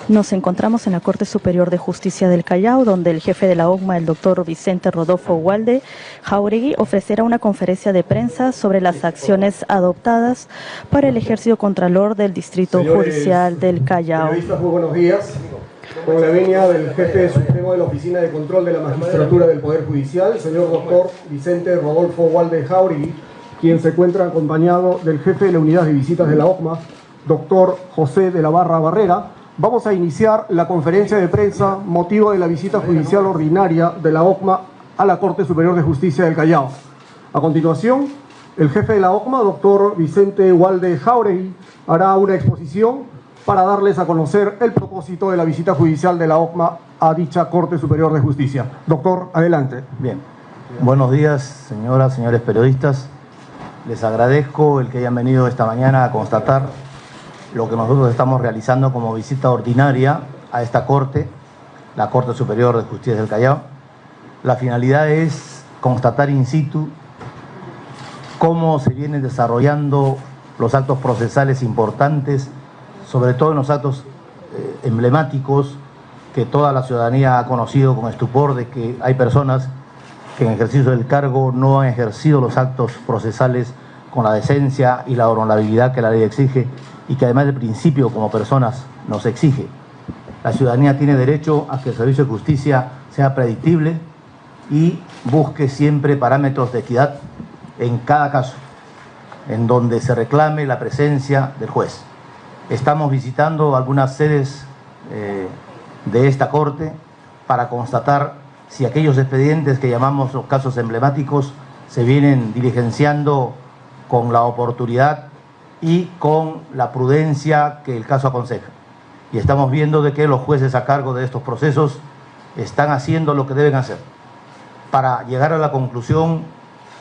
Nos encontramos en la Corte Superior de Justicia del Callao, donde el jefe de la OCMA, el doctor Vicente Rodolfo Ugalde Jáuregui, ofrecerá una conferencia de prensa sobre las acciones adoptadas para el ejercicio contralor del Distrito Judicial del Callao. Periodistas, muy buenos días. Con la venia del jefe supremo de la Oficina de Control de la Magistratura del Poder Judicial, señor doctor Vicente Rodolfo Ugalde Jáuregui, quien se encuentra acompañado del jefe de la Unidad de Visitas de la OCMA, doctor José de la Barra Barrera, vamos a iniciar la conferencia de prensa motivo de la visita judicial ordinaria de la OCMA a la Corte Superior de Justicia del Callao. A continuación, el jefe de la OCMA, doctor Vicente Ugalde Jáuregui, hará una exposición para darles a conocer el propósito de la visita judicial de la OCMA a dicha Corte Superior de Justicia. Doctor, adelante. Bien. Buenos días, señoras, señores periodistas. Les agradezco el que hayan venido esta mañana a constatar lo que nosotros estamos realizando como visita ordinaria a esta Corte, la Corte Superior de Justicia del Callao. La finalidad es constatar in situ cómo se vienen desarrollando los actos procesales importantes, sobre todo en los actos emblemáticos que toda la ciudadanía ha conocido con estupor, de que hay personas que en ejercicio del cargo no han ejercido los actos procesales con la decencia y la honorabilidad que la ley exige y que además del principio como personas nos exige. La ciudadanía tiene derecho a que el servicio de justicia sea predictible y busque siempre parámetros de equidad en cada caso, en donde se reclame la presencia del juez. Estamos visitando algunas sedes de esta Corte para constatar si aquellos expedientes que llamamos los casos emblemáticos se vienen diligenciando con la oportunidad y con la prudencia que el caso aconseja. Y estamos viendo de que los jueces a cargo de estos procesos están haciendo lo que deben hacer para llegar a la conclusión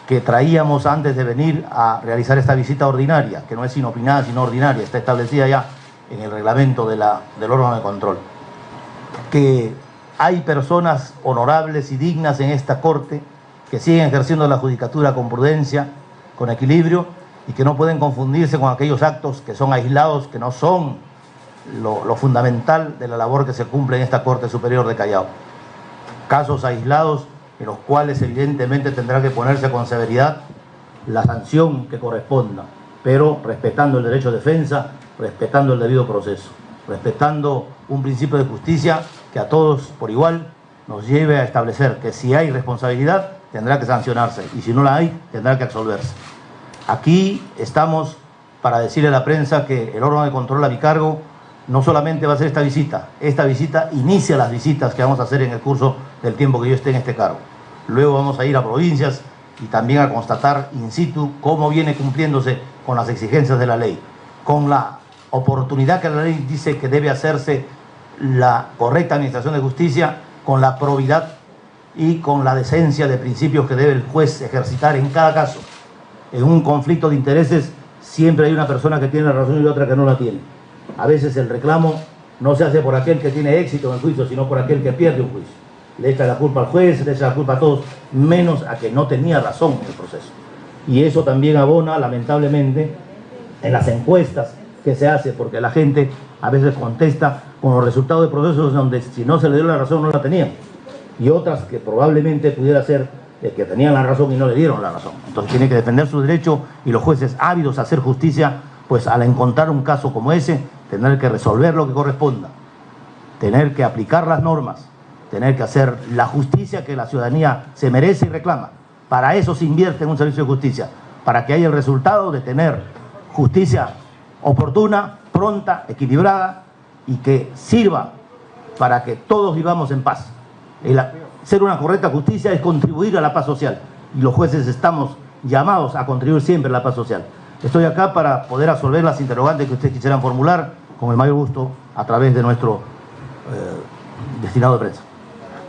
que traíamos antes de venir a realizar esta visita ordinaria, que no es inopinada sino ordinaria, está establecida ya en el reglamento del órgano de control. Que hay personas honorables y dignas en esta Corte que siguen ejerciendo la judicatura con prudencia, con equilibrio, y que no pueden confundirse con aquellos actos que son aislados, que no son lo fundamental de la labor que se cumple en esta Corte Superior de Callao. Casos aislados en los cuales evidentemente tendrá que ponerse con severidad la sanción que corresponda, pero respetando el derecho de defensa, respetando el debido proceso, respetando un principio de justicia que a todos por igual nos lleve a establecer que si hay responsabilidad tendrá que sancionarse y si no la hay tendrá que absolverse. Aquí estamos para decirle a la prensa que el órgano de control a mi cargo no solamente va a hacer esta visita inicia las visitas que vamos a hacer en el curso del tiempo que yo esté en este cargo. Luego vamos a ir a provincias y también a constatar in situ cómo viene cumpliéndose con las exigencias de la ley, con la oportunidad que la ley dice que debe hacerse la correcta administración de justicia, con la probidad y con la decencia de principios que debe el juez ejercitar en cada caso. En un conflicto de intereses siempre hay una persona que tiene la razón y otra que no la tiene. A veces el reclamo no se hace por aquel que tiene éxito en el juicio, sino por aquel que pierde un juicio. Le echa la culpa al juez, le echa la culpa a todos, menos a que no tenía razón en el proceso. Y eso también abona, lamentablemente, en las encuestas que se hace, porque la gente a veces contesta con los resultados de procesos donde si no se le dio la razón no la tenían. Y otras que probablemente pudiera ser que tenían la razón y no le dieron la razón. Entonces tiene que defender su derecho y los jueces ávidos a hacer justicia, pues al encontrar un caso como ese, tener que resolver lo que corresponda, tener que aplicar las normas, tener que hacer la justicia que la ciudadanía se merece y reclama. Para eso se invierte en un servicio de justicia, para que haya el resultado de tener justicia oportuna, pronta, equilibrada y que sirva para que todos vivamos en paz. Ser una correcta justicia es contribuir a la paz social y los jueces estamos llamados a contribuir siempre a la paz social. Estoy acá para poder resolver las interrogantes que ustedes quisieran formular con el mayor gusto a través de nuestro destinado de prensa.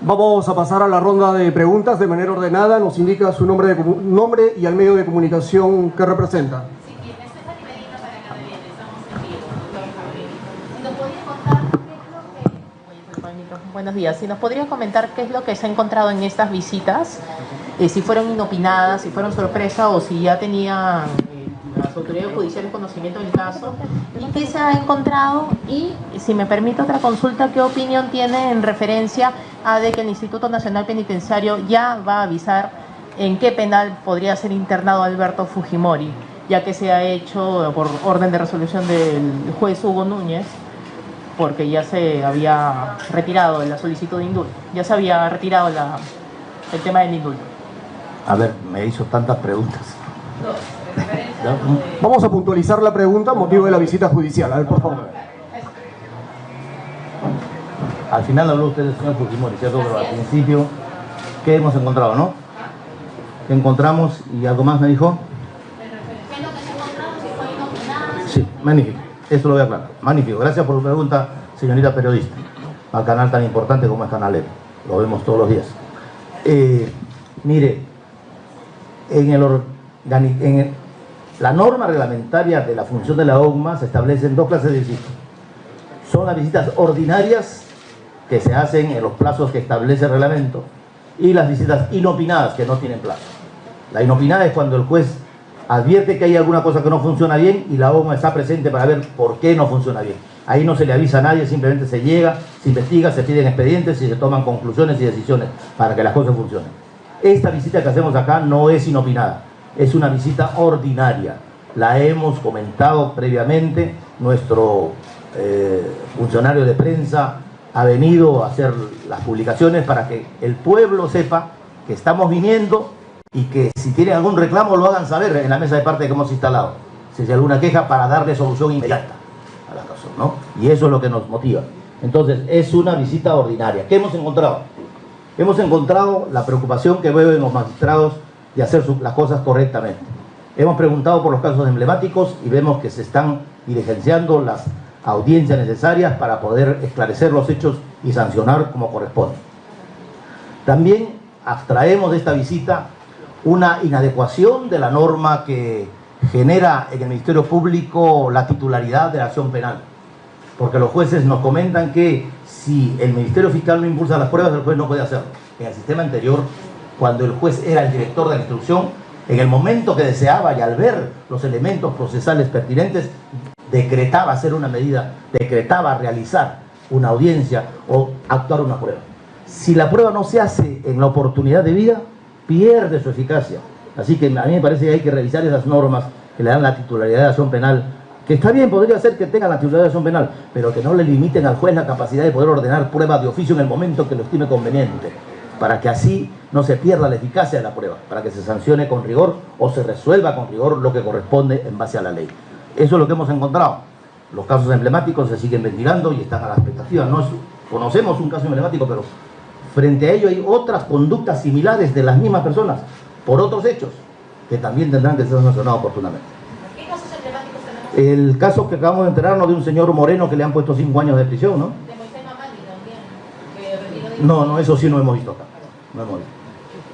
Vamos a pasar a la ronda de preguntas de manera ordenada. Nos indica su nombre y al medio de comunicación que representa. Sí, bien, esto es Ari Medina para Cada Bien, estamos en vivo, doctor Jáuregui. Si nos podría contar qué es lo que... Buenos días, si nos podría comentar qué es lo que se ha encontrado en estas visitas, si fueron inopinadas, si fueron sorpresa o si ya tenían las autoridades judiciales conocimiento del caso y qué se ha encontrado, y si me permite otra consulta, qué opinión tiene en referencia a de que el Instituto Nacional Penitenciario ya va a avisar en qué penal podría ser internado Alberto Fujimori, ya que se ha hecho por orden de resolución del juez Hugo Núñez, porque ya se había retirado la solicitud de indulto, ya se había retirado el tema del indulto. A ver, me hizo tantas preguntas. Vamos a puntualizar la pregunta, motivo de la visita judicial. A ver, por favor. Al final habló usted del señor Fujimori, ¿cierto? Pero al principio, ¿qué hemos encontrado, no? ¿Qué encontramos? ¿Y algo más me dijo? ¿Qué es lo que se encontró? Si fue inopinado. Sí, magnífico. Eso lo voy a aclarar. Magnífico. Gracias por su pregunta, señorita periodista. Al canal tan importante como es Canal E. Lo vemos todos los días. Mire, la norma reglamentaria de la función de la OGMA se establecen dos clases de visitas. Son las visitas ordinarias, que se hacen en los plazos que establece el reglamento, y las visitas inopinadas, que no tienen plazo. La inopinada es cuando el juez advierte que hay alguna cosa que no funciona bien y la OGMA está presente para ver por qué no funciona bien. Ahí no se le avisa a nadie, simplemente se llega, se investiga, se piden expedientes y se toman conclusiones y decisiones para que las cosas funcionen. Esta visita que hacemos acá no es inopinada, es una visita ordinaria. La hemos comentado previamente, nuestro funcionario de prensa ha venido a hacer las publicaciones para que el pueblo sepa que estamos viniendo y que si tienen algún reclamo lo hagan saber en la mesa de parte que hemos instalado. Si hay alguna queja, para darle solución inmediata a la razón, ¿no? Y eso es lo que nos motiva. Entonces, es una visita ordinaria. ¿Qué hemos encontrado? Hemos encontrado la preocupación que veo en los magistrados de hacer las cosas correctamente. Hemos preguntado por los casos emblemáticos y vemos que se están diligenciando las audiencias necesarias para poder esclarecer los hechos y sancionar como corresponde. También abstraemos de esta visita una inadecuación de la norma que genera en el Ministerio Público la titularidad de la acción penal. Porque los jueces nos comentan que si el Ministerio Fiscal no impulsa las pruebas, el juez no puede hacerlo. En el sistema anterior, cuando el juez era el director de la instrucción, en el momento que deseaba y al ver los elementos procesales pertinentes, decretaba hacer una medida, decretaba realizar una audiencia o actuar una prueba. Si la prueba no se hace en la oportunidad debida, pierde su eficacia. Así que a mí me parece que hay que revisar esas normas que le dan la titularidad de acción penal, que está bien, podría ser que tenga la titularidad de acción penal, pero que no le limiten al juez la capacidad de poder ordenar pruebas de oficio en el momento que lo estime conveniente, para que así no se pierda la eficacia de la prueba, para que se sancione con rigor o se resuelva con rigor lo que corresponde en base a la ley. Eso es lo que hemos encontrado. Los casos emblemáticos se siguen ventilando y están a la expectativa. Conocemos un caso emblemático, pero frente a ello hay otras conductas similares de las mismas personas por otros hechos que también tendrán que ser sancionados oportunamente. ¿Qué casos emblemáticos tenemos? El caso que acabamos de enterarnos de un señor Moreno que le han puesto 5 años de prisión, ¿no? De Moisés Mamani también. No, eso sí no hemos visto acá. No hemos visto.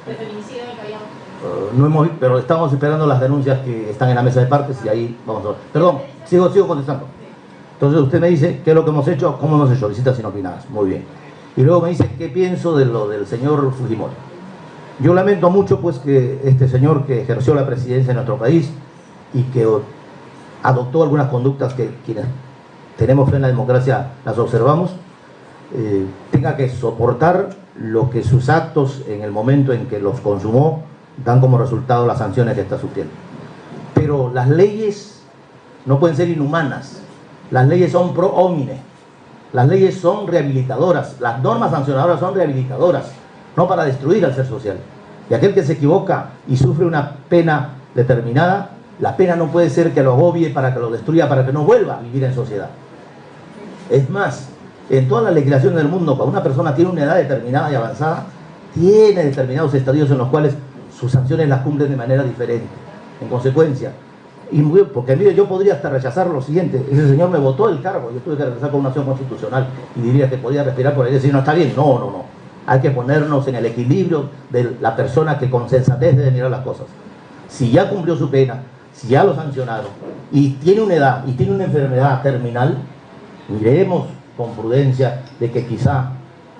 De feminicidio que habíamos. No hemos, pero estamos esperando las denuncias que están en la mesa de partes y ahí vamos a ver. Perdón, sigo contestando. Entonces usted me dice qué es lo que hemos hecho, cómo hemos hecho, visitas inopinadas. Muy bien. Y luego me dice qué pienso de lo del señor Fujimori. Yo lamento mucho pues que este señor que ejerció la presidencia de nuestro país y que adoptó algunas conductas que quienes tenemos fe en la democracia las observamos, tenga que soportar lo que sus actos en el momento en que los consumó dan como resultado las sanciones que está sufriendo. Pero las leyes no pueden ser inhumanas. Las leyes son pro homine. Las leyes son rehabilitadoras. Las normas sancionadoras son rehabilitadoras, no para destruir al ser social. Y aquel que se equivoca y sufre una pena determinada, la pena no puede ser que lo agobie para que lo destruya, para que no vuelva a vivir en sociedad. Es más, en todas las legislaciones del mundo, cuando una persona tiene una edad determinada y avanzada, tiene determinados estadios en los cuales sus sanciones las cumplen de manera diferente. En consecuencia, porque mire, yo podría hasta rechazar lo siguiente: ese señor me votó el cargo, yo tuve que regresar con una acción constitucional y diría que podía respirar por ahí y decir, no, está bien. No. Hay que ponernos en el equilibrio de la persona que con sensatez debe mirar las cosas. Si ya cumplió su pena, si ya lo sancionaron y tiene una edad y tiene una enfermedad terminal, miremos con prudencia de que quizá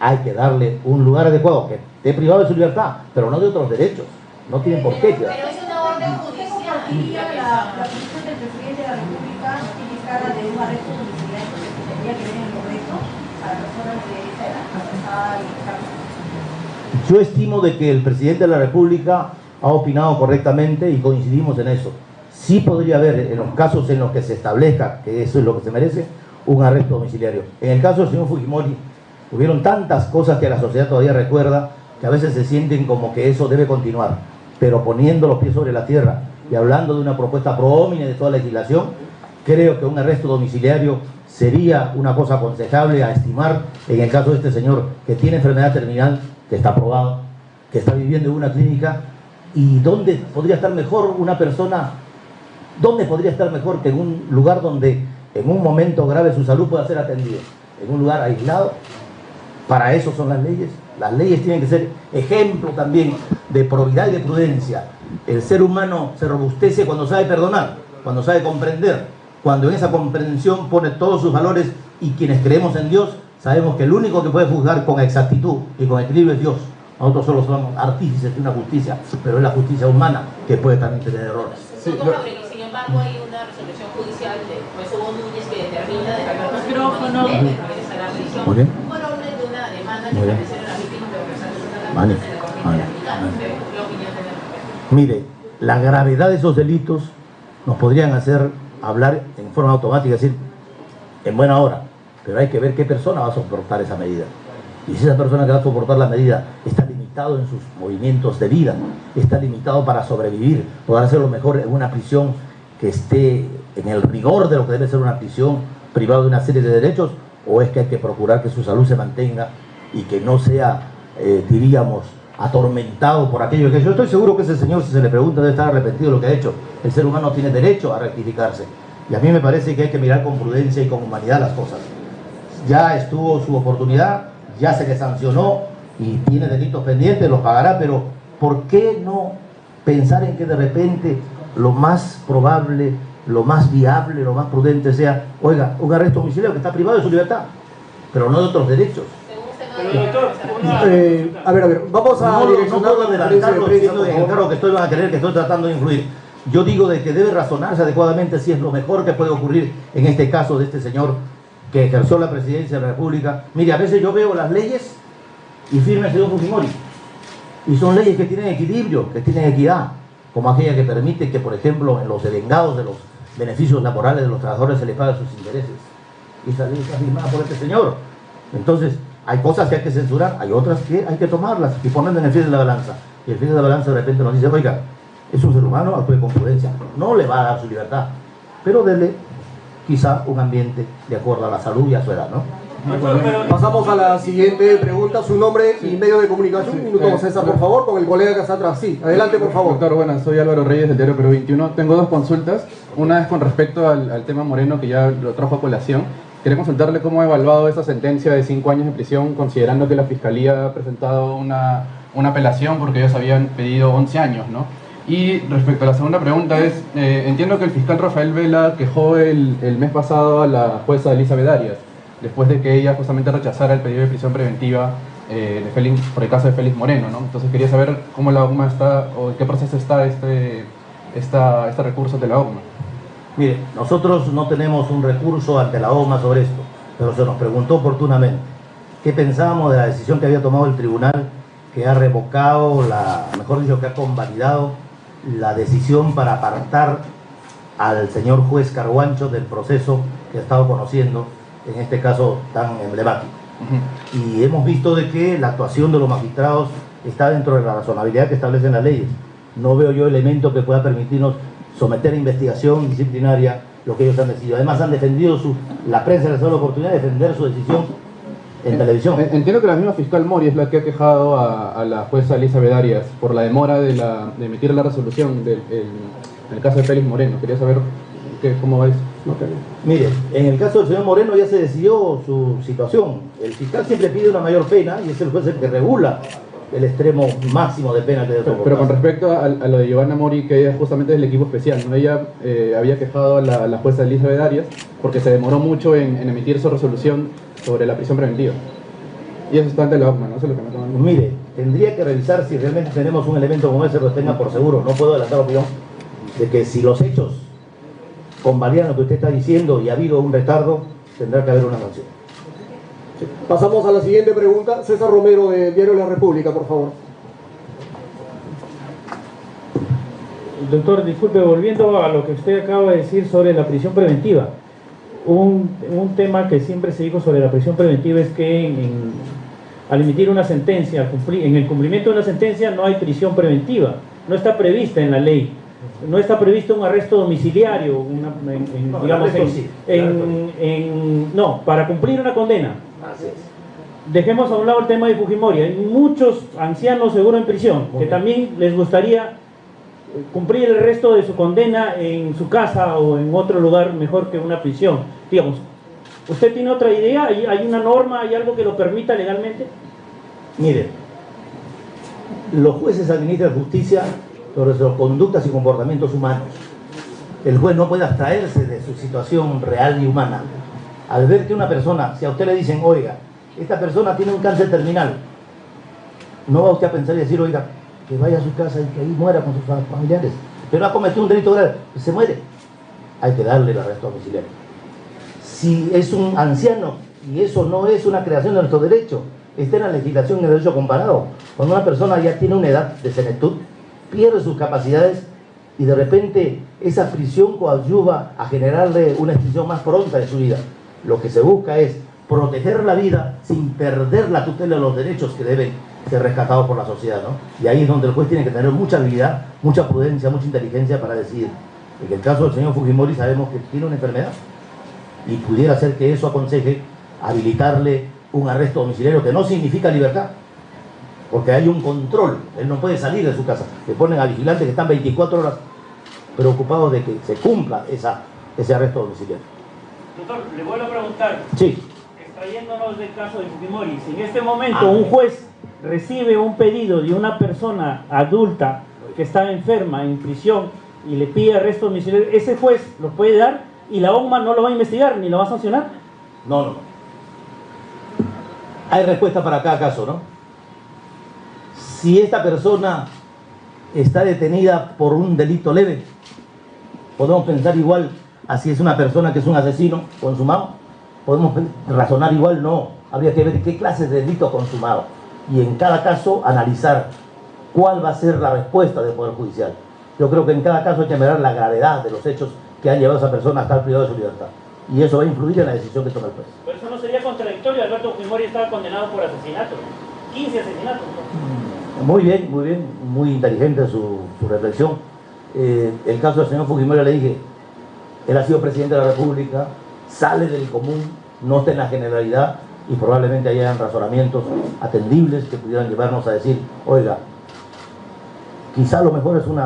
hay que darle un lugar adecuado, que esté privado de su libertad, pero no de otros derechos. No tienen por qué quedar. Pero es una orden judicial. día la posición del presidente de la República tipificada de un arresto domiciliario que tendría que ver en el Congreso a las personas de esa edad, avanzada y cárcel? Yo estimo de que el presidente de la República ha opinado correctamente y coincidimos en eso. Sí podría haber, en los casos en los que se establezca que eso es lo que se merece, un arresto domiciliario. En el caso del señor Fujimori, hubieron tantas cosas que la sociedad todavía recuerda, que a veces se sienten como que eso debe continuar, pero poniendo los pies sobre la tierra y hablando de una propuesta pro homine de toda la legislación, creo que un arresto domiciliario sería una cosa aconsejable a estimar en el caso de este señor que tiene enfermedad terminal, que está aprobado, que está viviendo en una clínica, y dónde podría estar mejor una persona, dónde podría estar mejor que en un lugar donde en un momento grave su salud pueda ser atendida, en un lugar aislado. Para eso son las leyes. Las leyes tienen que ser ejemplo también de probidad y de prudencia. El ser humano se robustece cuando sabe perdonar, cuando sabe comprender, cuando en esa comprensión pone todos sus valores, y quienes creemos en Dios sabemos que el único que puede juzgar con exactitud y con equilibrio es Dios. Nosotros solo somos artífices de una justicia, pero es la justicia humana que puede también tener errores. Sí, sin embargo, hay una resolución judicial de juez Hugo Núñez que determina de que Alberto Fujimori debe regresar a la prisión por orden de una demanda que establecieron las víctimas de organizaciones de la Comunidad Africana. ¿Qué opinión tiene al respecto? Mire, la gravedad de esos delitos nos podrían hacer hablar en forma automática, decir, en buena hora, pero hay que ver qué persona va a soportar esa medida. Y si esa persona que va a soportar la medida está limitado en sus movimientos de vida, está limitado para sobrevivir, poder hacerlo mejor en una prisión que esté en el rigor de lo que debe ser una prisión, privada de una serie de derechos, o es que hay que procurar que su salud se mantenga y que no sea, diríamos, atormentado por aquello que yo estoy seguro que ese señor, si se le pregunta, debe estar arrepentido de lo que ha hecho. El ser humano tiene derecho a rectificarse, y a mí me parece que hay que mirar con prudencia y con humanidad las cosas. Ya estuvo su oportunidad, ya se le sancionó y tiene delitos pendientes, los pagará, pero ¿por qué no pensar en que de repente lo más probable, lo más viable, lo más prudente sea, oiga, un arresto domiciliario que está privado de su libertad, pero no de otros derechos? A ver, vamos a direccionar la conferencia de prensa, por favor. Claro que estoy, van a creer que estoy tratando de influir. Yo digo de que debe razonarse adecuadamente si es lo mejor que puede ocurrir en este caso de este señor que ejerció la presidencia de la República. Mire, a veces yo veo las leyes y firma el señor Fujimori, y son leyes que tienen equilibrio, que tienen equidad, como aquella que permite que, por ejemplo, en los devengados de los beneficios laborales de los trabajadores se les pague sus intereses. Y esa ley está firmada por este señor. Entonces, hay cosas que hay que censurar, hay otras que hay que tomarlas y ponerlas en el fil de la balanza. Y el fil de la balanza de repente nos dice, oiga, es un ser humano, actúe con prudencia. No le va a dar su libertad, pero dele quizá un ambiente de acuerdo a la salud y a su edad, ¿no? Pasamos a la siguiente pregunta. Su nombre y medio de comunicación. Un minuto, César, por favor, con el colega que está atrás. Sí, adelante, por favor. Doctor, buenas, soy Álvaro Reyes del diario Perú 21. Tengo dos consultas. Una es con respecto al tema Moreno, que ya lo trajo a colación. Quería consultarle cómo ha evaluado esa sentencia de 5 años de prisión, considerando que la Fiscalía ha presentado una apelación porque ellos habían pedido 11 años, ¿no? Y respecto a la segunda pregunta es, entiendo que el fiscal Rafael Vela quejó el mes pasado a la jueza Elizabeth Arias, después de que ella justamente rechazara el pedido de prisión preventiva por el caso de Félix Moreno, ¿no? Entonces quería saber cómo la OGMA está, o en qué proceso está este recurso de la OGMA. Mire, nosotros no tenemos un recurso ante la OGMA sobre esto, pero se nos preguntó oportunamente qué pensábamos de la decisión que había tomado el tribunal, que ha revocado, mejor dicho, que ha convalidado la decisión para apartar al señor juez Carguancho del proceso que ha estado conociendo, en este caso tan emblemático. Y hemos visto de que la actuación de los magistrados está dentro de la razonabilidad que establecen las leyes. No veo yo elemento que pueda permitirnos someter a investigación disciplinaria lo que ellos han decidido. Además han defendido, la prensa les ha dado la oportunidad de defender su decisión en televisión. Entiendo que la misma fiscal Mori es la que ha quejado a la jueza Elizabeth Arias por la demora de emitir la resolución en el caso de Félix Moreno. Quería saber cómo va eso. Mire, en el caso del señor Moreno ya se decidió su situación. El fiscal siempre pide una mayor pena y es el juez el que regula el extremo máximo de pena que debe soportar. Pero con respecto a lo de Giovanna Mori, que ella justamente es del equipo especial, ¿no? Ella había quejado a la jueza Elizabeth Arias porque se demoró mucho en emitir su resolución sobre la prisión preventiva. Y eso está ante la OGMA, ¿no? Eso es lo que me toman. Mire, tendría que revisar si realmente tenemos un elemento como ese, lo tenga por seguro. No puedo adelantar opinión. de que si los hechos convalidan lo que usted está diciendo y ha habido un retardo, tendrá que haber una sanción. Pasamos a la siguiente pregunta. César Romero, de Diario La República, por favor. Doctor, disculpe, volviendo a lo que usted acaba de decir sobre la prisión preventiva. Un tema que siempre se dijo sobre la prisión preventiva es que al emitir una sentencia, en el cumplimiento de una sentencia no hay prisión preventiva, no está prevista en la ley, no está previsto un arresto domiciliario, no, para cumplir una condena. Así es. Dejemos a un lado el tema de Fujimori. Hay muchos ancianos seguro en prisión que también les gustaría cumplir el resto de su condena en su casa o en otro lugar mejor que una prisión. Digamos, ¿usted tiene otra idea? ¿Hay una norma, hay algo que lo permita legalmente? Mire, los jueces administran justicia sobre sus conductas y comportamientos humanos. El juez no puede abstraerse de su situación real y humana. Al ver que una persona, si a usted le dicen, oiga, esta persona tiene un cáncer terminal, no va usted a pensar y decir, oiga, que vaya a su casa y que ahí muera con sus familiares, pero ha cometido un delito grave, pues se muere. Hay que darle el arresto domiciliario. Si es un anciano, y eso no es una creación de nuestro derecho, está en la legislación en el derecho comparado. Cuando una persona ya tiene una edad de senectud, pierde sus capacidades y de repente esa prisión coadyuva a generarle una extinción más pronta de su vida. Lo que se busca es proteger la vida sin perder la tutela de los derechos que deben ser rescatados por la sociedad, ¿no? Y ahí es donde el juez tiene que tener mucha habilidad, mucha prudencia, mucha inteligencia para decidir. En el caso del señor Fujimori sabemos que tiene una enfermedad y pudiera ser que eso aconseje habilitarle un arresto domiciliario, que no significa libertad, porque hay un control. Él no puede salir de su casa. Le ponen a vigilantes que están 24 horas preocupados de que se cumpla ese arresto domiciliario. Doctor, le vuelvo a preguntar. Sí. Extrayéndonos del caso de Fujimori, si en este momento un juez recibe un pedido de una persona adulta que está enferma en prisión y le pide arresto domiciliario, ¿ese juez lo puede dar y la ONMA no lo va a investigar ni lo va a sancionar? No. Hay respuesta para cada caso, ¿no? Si esta persona está detenida por un delito leve, podemos pensar igual a si es una persona que es un asesino consumado. ¿Podemos razonar igual? No. Habría que ver qué clase de delito consumado. Y en cada caso analizar cuál va a ser la respuesta del Poder Judicial. Yo creo que en cada caso hay que mirar la gravedad de los hechos que han llevado a esa persona a estar privada de su libertad. Y eso va a influir en la decisión que toma el juez. Pero eso no sería contradictorio. Alberto Fujimori estaba condenado por asesinato. 15 asesinatos. Muy bien, muy inteligente su reflexión. El caso del señor Fujimori, le dije, él ha sido presidente de la República, sale del común, no está en la generalidad y probablemente hayan razonamientos atendibles que pudieran llevarnos a decir, oiga, quizá lo mejor es un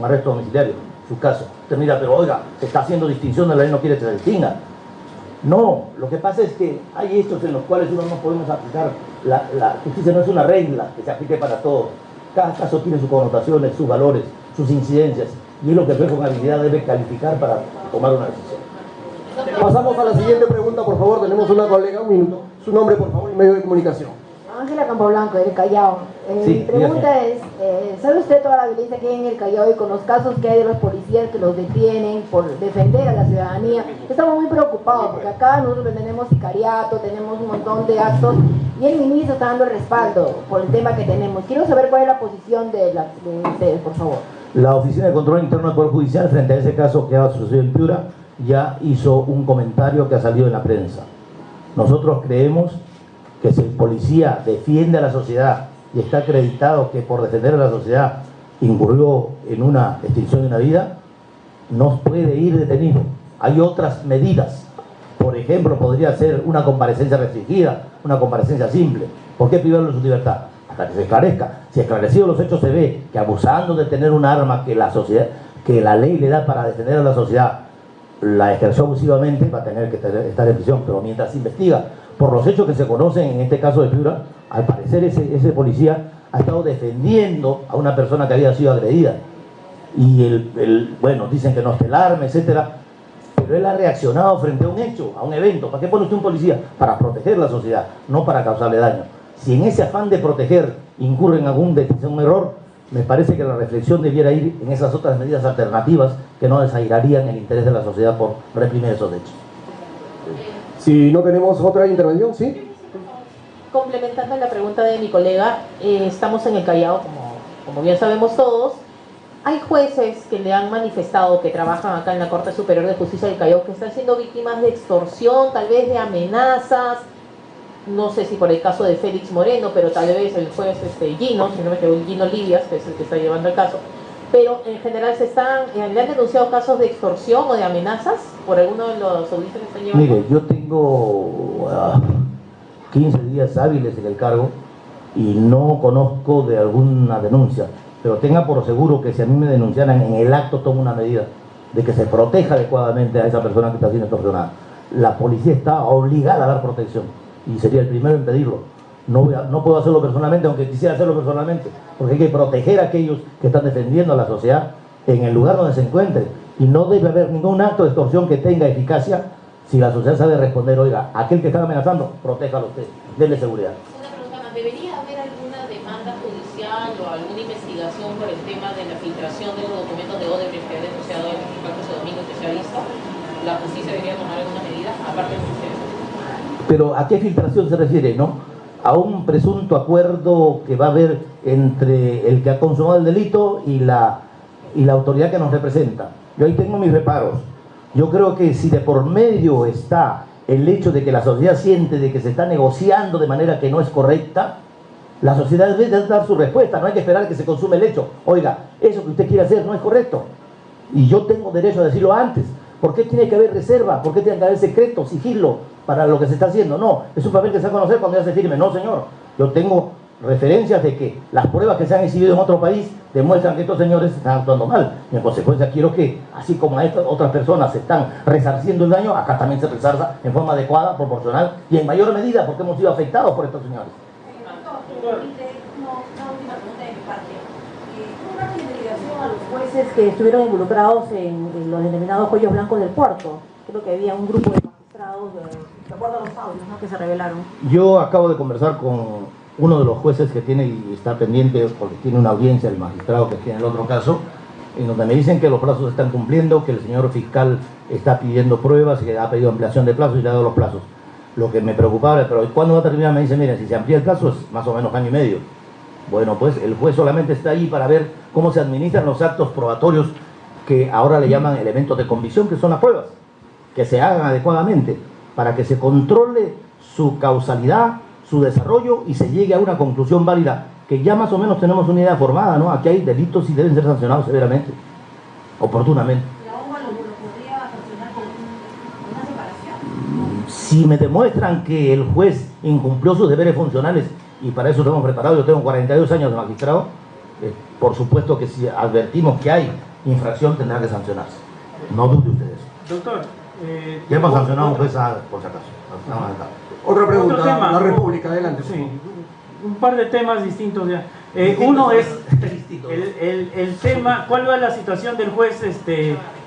arresto domiciliario, su caso. Usted mira, pero oiga, se está haciendo distinción de la ley, no quiere que se distinga. No, lo que pasa es que hay hechos en los cuales uno no podemos aplicar, la justicia no es una regla que se aplique para todos. Cada caso tiene sus connotaciones, sus valores, sus incidencias, y es lo que el juez con habilidad debe calificar para tomar una decisión. Pasamos a la siguiente pregunta, por favor. Tenemos una colega, un minuto. Su nombre, por favor, y medio de comunicación. Ángela Campoblanco, del Callao. Sí, Mi pregunta es, ¿sabe usted toda la violencia que hay en el Callao y con los casos que hay de los policías que los detienen por defender a la ciudadanía? Estamos muy preocupados porque acá nosotros tenemos sicariato, tenemos un montón de actos y el ministro está dando el respaldo por el tema que tenemos. Quiero saber cuál es la posición de ustedes, por favor. La Oficina de Control Interno del Poder Judicial, frente a ese caso que ha sucedido en Piura, ya hizo un comentario que ha salido en la prensa. Nosotros creemos que si el policía defiende a la sociedad y está acreditado que por defender a la sociedad incurrió en una extinción de una vida, no puede ir detenido. Hay otras medidas. Por ejemplo, podría ser una comparecencia restringida, una comparecencia simple. ¿Por qué privarlo de su libertad? Hasta que se esclarezca. Si esclarecidos los hechos se ve que abusando de tener un arma que la sociedad, que la ley le da para defender a la sociedad, la ejerció abusivamente, va a tener que estar en prisión. Pero mientras se investiga por los hechos que se conocen en este caso de Piura, al parecer ese policía ha estado defendiendo a una persona que había sido agredida. Y bueno, dicen que no está el arma, etcétera, pero él ha reaccionado frente a un hecho, a un evento. ¿Para qué pone usted un policía? Para proteger la sociedad, no para causarle daño. Si en ese afán de proteger incurre en algún error, me parece que la reflexión debiera ir en esas otras medidas alternativas que no desairarían el interés de la sociedad por reprimir esos hechos. Si no tenemos otra intervención, ¿sí? Complementando la pregunta de mi colega, estamos en el Callao, como bien sabemos todos. Hay jueces que le han manifestado que trabajan acá en la Corte Superior de Justicia del Callao que están siendo víctimas de extorsión, tal vez de amenazas. No sé si por el caso de Félix Moreno, pero tal vez el juez Gino, si no me equivoco, Gino Livias, que es el que está llevando el caso. Pero en general le han denunciado casos de extorsión o de amenazas por alguno de los audiencias que están llevando. Mire, yo tengo 15 días hábiles en el cargo y no conozco de alguna denuncia, pero tenga por seguro que si a mí me denunciaran, en el acto tomo una medida de que se proteja adecuadamente a esa persona que está siendo extorsionada. La policía está obligada a dar protección y sería el primero en pedirlo. No puedo hacerlo personalmente, aunque quisiera hacerlo personalmente, porque hay que proteger a aquellos que están defendiendo a la sociedad en el lugar donde se encuentre, y no debe haber ningún acto de extorsión que tenga eficacia si la sociedad sabe responder: oiga, aquel que está amenazando, protéjalo usted, denle seguridad. Una pregunta más, ¿debería haber alguna demanda judicial o alguna investigación por el tema de la filtración de los documentos de Odebrecht que ha denunciado el fiscal José Domingo que se ha visto? ¿La justicia debería tomar alguna medida aparte de ustedes? Pero ¿a qué filtración se refiere, no? A un presunto acuerdo que va a haber entre el que ha consumado el delito y la autoridad que nos representa. Yo ahí tengo mis reparos. Yo creo que si de por medio está el hecho de que la sociedad siente de que se está negociando de manera que no es correcta, la sociedad debe dar su respuesta. No hay que esperar que se consume el hecho. Oiga, eso que usted quiere hacer no es correcto, y yo tengo derecho a decirlo antes. ¿Por qué tiene que haber reserva? ¿Por qué tiene que haber secreto, sigilo para lo que se está haciendo? No, es un papel que se va a conocer cuando ya se firme. No, señor. Yo tengo referencias de que las pruebas que se han exhibido en otro país demuestran que estos señores están actuando mal. Y en consecuencia quiero que, así como a estas otras personas se están resarciendo el daño, acá también se resarza en forma adecuada, proporcional y en mayor medida, porque hemos sido afectados por estos señores. Una última pregunta de mi parte. Una investigación a los jueces que estuvieron involucrados en los denominados cuellos blancos del puerto. Creo que había un grupo de magistrados, de acuerdo a los audios, ¿no?, que se revelaron. Yo acabo de conversar con uno de los jueces que tiene y está pendiente, porque tiene una audiencia, el magistrado que tiene el otro caso, en donde me dicen que los plazos se están cumpliendo, que el señor fiscal está pidiendo pruebas y que ha pedido ampliación de plazos y le ha dado los plazos. Lo que me preocupaba, pero ¿cuándo va a terminar? Me dice, miren, si se amplía el plazo es más o menos año y medio. Bueno, pues el juez solamente está ahí para ver cómo se administran los actos probatorios que ahora le llaman elementos de convicción, que son las pruebas, que se hagan adecuadamente para que se controle su causalidad, su desarrollo y se llegue a una conclusión válida, que ya más o menos tenemos una idea formada, ¿no? Aquí hay delitos y deben ser sancionados severamente, oportunamente. ¿La OMA lo podría sancionar con una separación? Si me demuestran que el juez incumplió sus deberes funcionales, y para eso lo hemos preparado, yo tengo 42 años de magistrado, por supuesto que si advertimos que hay infracción tendrá que sancionarse. No dude ustedes. Doctor, ya hemos sancionado a un juez por si acaso. Otra pregunta, otro tema. la República, adelante. Sí, un par de temas distintos ya. Uno es el tema, ¿cuál va la situación del juez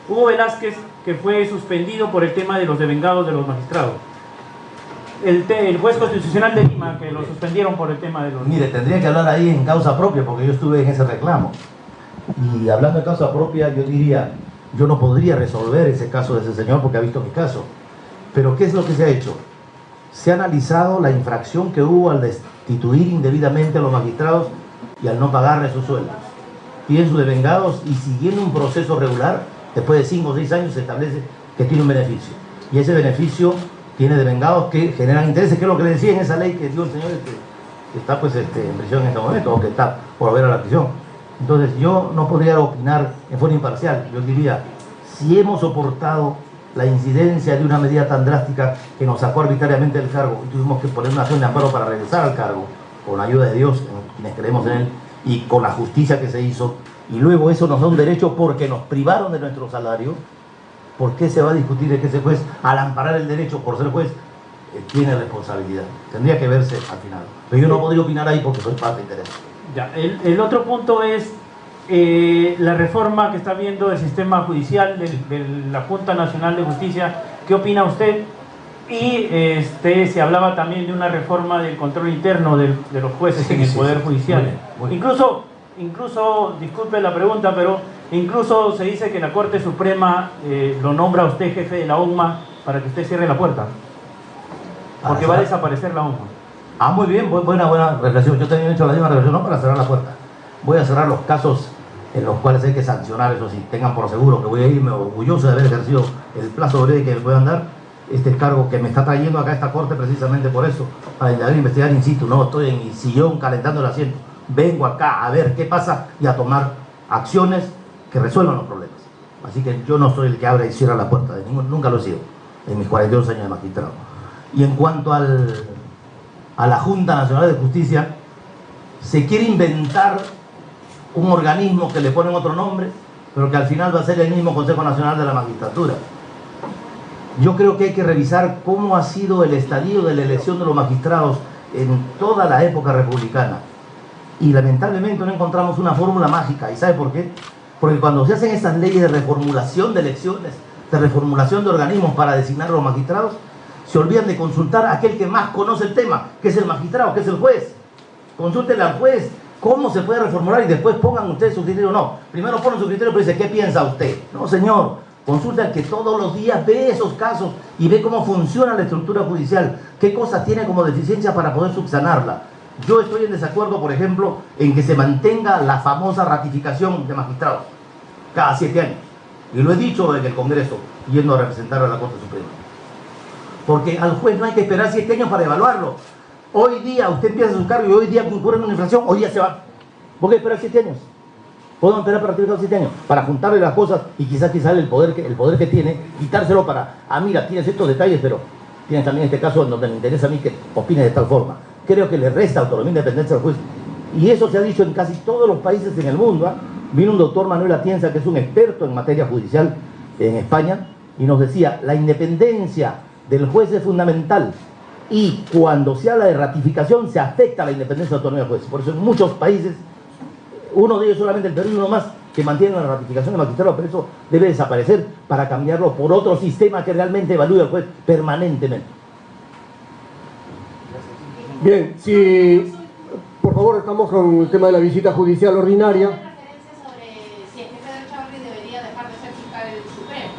Hugo Velázquez, que fue suspendido por el tema de los devengados de los magistrados? El juez constitucional de Lima, que lo suspendieron por el tema de los... Mire, tendría que hablar ahí en causa propia, porque yo estuve en ese reclamo. Y hablando de causa propia, yo diría, yo no podría resolver ese caso de ese señor porque ha visto mi caso. Pero ¿qué es lo que se ha hecho? Se ha analizado la infracción que hubo al destituir indebidamente a los magistrados y al no pagarles sus sueldos. Piden sus devengados y siguiendo un proceso regular, después de 5 o 6 años se establece que tiene un beneficio. Y ese beneficio tiene devengados que generan intereses, que es lo que le decía en esa ley que dio el señor que está pues, en prisión en este momento, o que está por volver a la prisión. Entonces yo no podría opinar en forma imparcial. Yo diría, si hemos soportado la incidencia de una medida tan drástica que nos sacó arbitrariamente del cargo y tuvimos que poner una acción de amparo para regresar al cargo, con la ayuda de Dios, quienes creemos en él, y con la justicia que se hizo, y luego eso nos da un derecho porque nos privaron de nuestro salario, ¿por qué se va a discutir de que ese juez, al amparar el derecho por ser juez, tiene responsabilidad? Tendría que verse al final. Pero yo no podría opinar ahí porque soy parte de interés. Ya, el otro punto es la reforma que está viendo del sistema judicial, de la Junta Nacional de Justicia. ¿Qué opina usted? Y se hablaba también de una reforma del control interno de los jueses en el Poder Judicial. Muy bien. Incluso incluso, disculpe la pregunta, pero incluso se dice que la Corte Suprema lo nombra a usted jefe de la ONMA para que usted cierre la puerta. Porque va a desaparecer la ONMA. Ah, muy bien, buena reflexión. Yo también he hecho la misma reflexión, no para cerrar la puerta. Voy a cerrar los casos en los cuales hay que sancionar, eso sí, tengan por seguro que voy a irme orgulloso de haber ejercido el plazo breve que me puedan dar este cargo que me está trayendo acá a esta corte precisamente por eso, para investigar in situ. No estoy en mi sillón calentando el asiento, vengo acá a ver qué pasa y a tomar acciones que resuelvan los problemas. Así que yo no soy el que abre y cierra la puerta, nunca lo he sido en mis 42 años de magistrado. Y en cuanto a la Junta Nacional de Justicia, se quiere inventar un organismo que le ponen otro nombre, pero que al final va a ser el mismo Consejo Nacional de la Magistratura. Yo creo que hay que revisar cómo ha sido el estadio de la elección de los magistrados en toda la época republicana. Y lamentablemente no encontramos una fórmula mágica. ¿Y sabe por qué? Porque cuando se hacen esas leyes de reformulación de elecciones, de reformulación de organismos para designar a los magistrados, se olvidan de consultar a aquel que más conoce el tema, que es el magistrado, que es el juez. Consúltenle al juez cómo se puede reformular y después pongan ustedes su criterio. No, primero ponen su criterio, pero dice, ¿qué piensa usted? No, señor. Consulta al que todos los días ve esos casos y ve cómo funciona la estructura judicial, qué cosas tiene como deficiencia para poder subsanarla. Yo estoy en desacuerdo, por ejemplo, en que se mantenga la famosa ratificación de magistrados cada 7 años. Y lo he dicho en el Congreso, yendo a representar a la Corte Suprema. Porque al juez no hay que esperar 7 años para evaluarlo. Hoy día usted empieza su cargo y hoy día ocurre una infracción, hoy día se va. ¿Por qué esperar 7 años? Podemos esperar para ratificar 7 años, para juntarle las cosas y quizás el poder que tiene, quitárselo para, mira, tienes estos detalles, pero tienes también este caso en donde me interesa a mí que opines de tal forma. Creo que le resta autonomía e independencia al juez. Y eso se ha dicho en casi todos los países en el mundo. Vino un doctor Manuel Atienza, que es un experto en materia judicial en España, y nos decía, la independencia del juez es fundamental. Y cuando se habla de ratificación, se afecta la independencia y autonomía del juez. Por eso en muchos países, uno de ellos solamente el Perú y uno más, que mantienen la ratificación de magistrado, pero eso debe desaparecer para cambiarlo por otro sistema que realmente evalúe al juez permanentemente. Bien, si por favor estamos con el tema de la visita judicial ordinaria. ¿Una referencia sobre si el jefe de Echavarri debería dejar de ser fiscal supremo?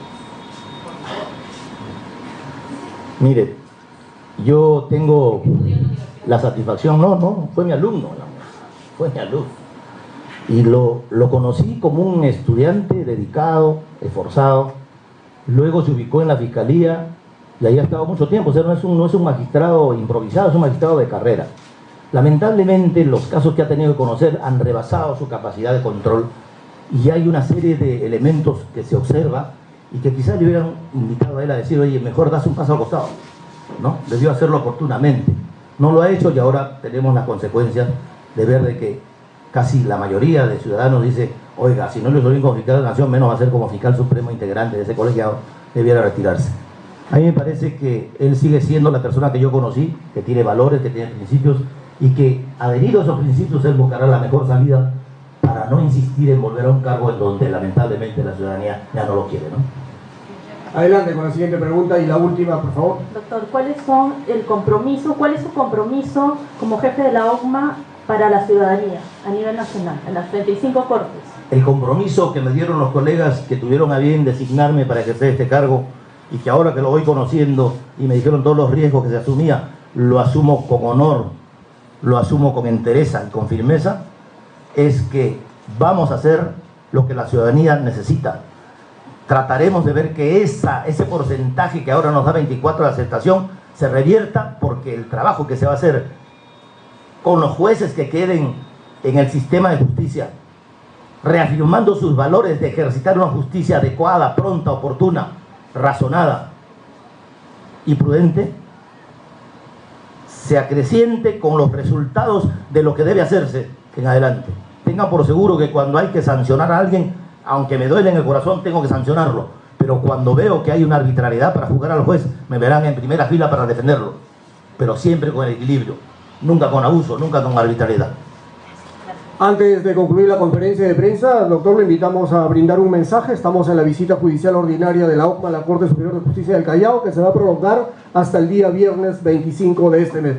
Por favor. Mire, yo tengo la satisfacción, no, fue mi alumno, fue mi alumno. Y lo conocí como un estudiante dedicado, esforzado. Luego se ubicó en la fiscalía y ahí ha estado mucho tiempo. O sea, no es un magistrado improvisado, es un magistrado de carrera. Lamentablemente los casos que ha tenido que conocer han rebasado su capacidad de control y hay una serie de elementos que se observa y que quizás le hubieran invitado a él a decir, oye, mejor das un paso al costado, ¿no? Debió hacerlo oportunamente. No lo ha hecho y ahora tenemos las consecuencias de ver de que casi la mayoría de ciudadanos dice, oiga, si no le soy bien como fiscal de la nación, menos va a ser como fiscal supremo integrante de ese colegiado, debiera retirarse. A mí me parece que él sigue siendo la persona que yo conocí, que tiene valores, que tiene principios, y que adherido a esos principios él buscará la mejor salida para no insistir en volver a un cargo en donde lamentablemente la ciudadanía ya no lo quiere, ¿no? Adelante con la siguiente pregunta y la última, por favor. Doctor, ¿cuál es su compromiso como jefe de la ONMA para la ciudadanía a nivel nacional, en las 35 cortes? El compromiso que me dieron los colegas que tuvieron a bien designarme para ejercer este cargo y que ahora que lo voy conociendo y me dijeron todos los riesgos que se asumía, lo asumo con honor, lo asumo con entereza y con firmeza, es que vamos a hacer lo que la ciudadanía necesita. Trataremos de ver que ese porcentaje que ahora nos da 24 de aceptación se revierta, porque el trabajo que se va a hacer con los jueces que queden en el sistema de justicia, reafirmando sus valores de ejercitar una justicia adecuada, pronta, oportuna, razonada y prudente, se acreciente con los resultados de lo que debe hacerse en adelante. Tengan por seguro que cuando hay que sancionar a alguien, aunque me duele en el corazón, tengo que sancionarlo. Pero cuando veo que hay una arbitrariedad para juzgar al juez, me verán en primera fila para defenderlo. Pero siempre con el equilibrio. Nunca con abuso, nunca con arbitrariedad. Antes de concluir la conferencia de prensa, doctor, le invitamos a brindar un mensaje. Estamos en la visita judicial ordinaria de la ONMA a la Corte Superior de Justicia del Callao, que se va a prolongar hasta el día viernes 25 de este mes.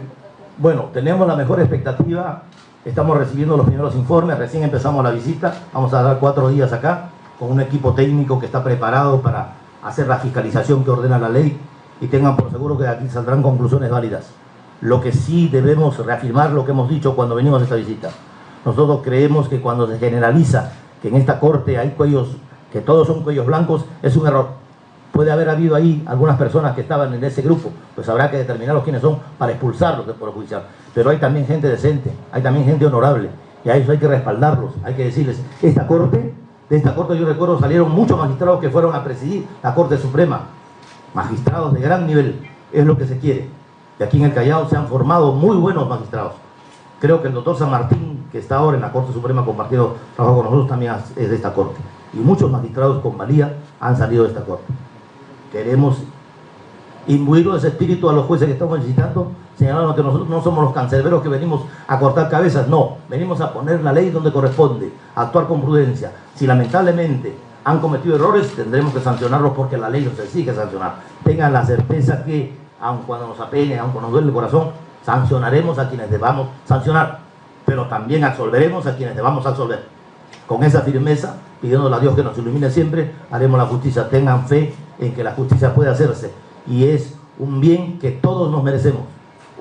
Bueno, tenemos la mejor expectativa Estamos recibiendo los primeros informes, recién empezamos la visita, vamos a dar 4 días acá con un equipo técnico que está preparado para hacer la fiscalización que ordena la ley y tengan por seguro que de aquí saldrán conclusiones válidas. Lo que sí debemos reafirmar lo que hemos dicho cuando venimos a esta visita. Nosotros creemos que cuando se generaliza que en esta corte hay cuellos, que todos son cuellos blancos, es un error. Puede haber habido ahí algunas personas que estaban en ese grupo, pues habrá que determinarlos quiénes son para expulsarlos del Poder Judicial. Pero hay también gente decente, hay también gente honorable, y a eso hay que respaldarlos, hay que decirles, de esta corte yo recuerdo salieron muchos magistrados que fueron a presidir la Corte Suprema, magistrados de gran nivel, es lo que se quiere. Y aquí en el Callao se han formado muy buenos magistrados. Creo que el doctor San Martín, que está ahora en la Corte Suprema compartiendo trabajo con nosotros, también es de esta Corte. Y muchos magistrados con valía han salido de esta Corte. Queremos imbuir ese espíritu a los jueces que estamos visitando, señalando que nosotros no somos los cancerberos que venimos a cortar cabezas, no, venimos a poner la ley donde corresponde, a actuar con prudencia. Si lamentablemente han cometido errores, tendremos que sancionarlos porque la ley nos exige sancionar. Tengan la certeza que, aun cuando nos apene, aun cuando nos duele el corazón, sancionaremos a quienes debamos sancionar, pero también absolveremos a quienes debamos absolver. Con esa firmeza, pidiéndole a Dios que nos ilumine siempre, haremos la justicia. Tengan fe en que la justicia puede hacerse y es un bien que todos nos merecemos.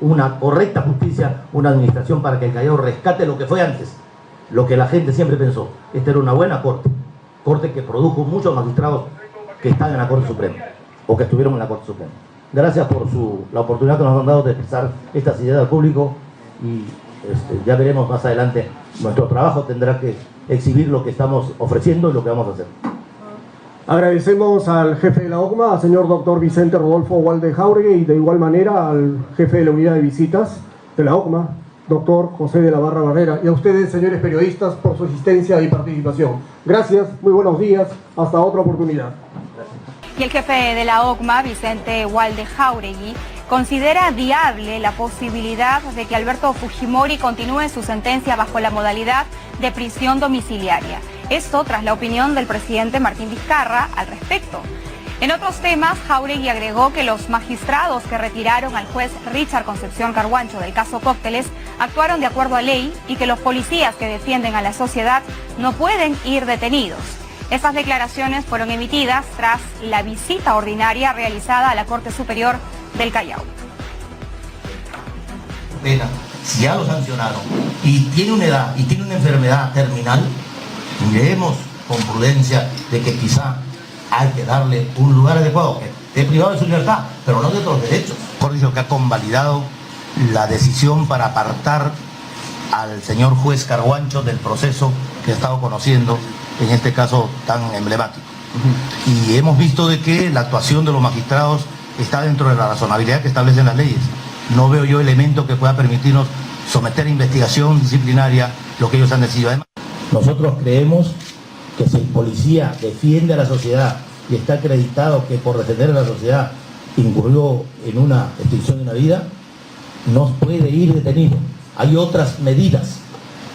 Una correcta justicia, una administración para que el Callao rescate lo que fue antes, lo que la gente siempre pensó. Esta era una buena corte que produjo muchos magistrados que están en la Corte Suprema o que estuvieron en la Corte Suprema. Gracias por la oportunidad que nos han dado de expresar estas ideas al público y ya veremos más adelante. Nuestro trabajo tendrá que exhibir lo que estamos ofreciendo y lo que vamos a hacer. Agradecemos al jefe de la OCMA, al señor doctor Vicente Rodolfo Ugalde Jáuregui, y de igual manera al jefe de la unidad de visitas de la OCMA, doctor José de la Barra Barrera, y a ustedes, señores periodistas, por su asistencia y participación. Gracias, muy buenos días, hasta otra oportunidad. Y el jefe de la OCMA, Vicente Ugalde Jáuregui, considera viable la posibilidad de que Alberto Fujimori continúe su sentencia bajo la modalidad de prisión domiciliaria. Esto tras la opinión del presidente Martín Vizcarra al respecto. En otros temas, Jáuregui agregó que los magistrados que retiraron al juez Richard Concepción Carhuancho del caso Cócteles actuaron de acuerdo a ley y que los policías que defienden a la sociedad no pueden ir detenidos. Estas declaraciones fueron emitidas tras la visita ordinaria realizada a la Corte Superior del Callao. Pena, si ya lo sancionaron y tiene una edad y tiene una enfermedad terminal, miremos con prudencia de que quizá hay que darle un lugar adecuado, que esté privado de su libertad, pero no de otros derechos. Por eso que ha convalidado la decisión para apartar al señor juez Carhuancho del proceso que he estado conociendo, en este caso tan emblemático. Y hemos visto de que la actuación de los magistrados está dentro de la razonabilidad que establecen las leyes. No veo yo elemento que pueda permitirnos someter a investigación disciplinaria lo que ellos han decidido. Además, nosotros creemos que si el policía defiende a la sociedad y está acreditado que por defender a la sociedad incurrió en una extinción de una vida, no puede ir detenido. Hay otras medidas.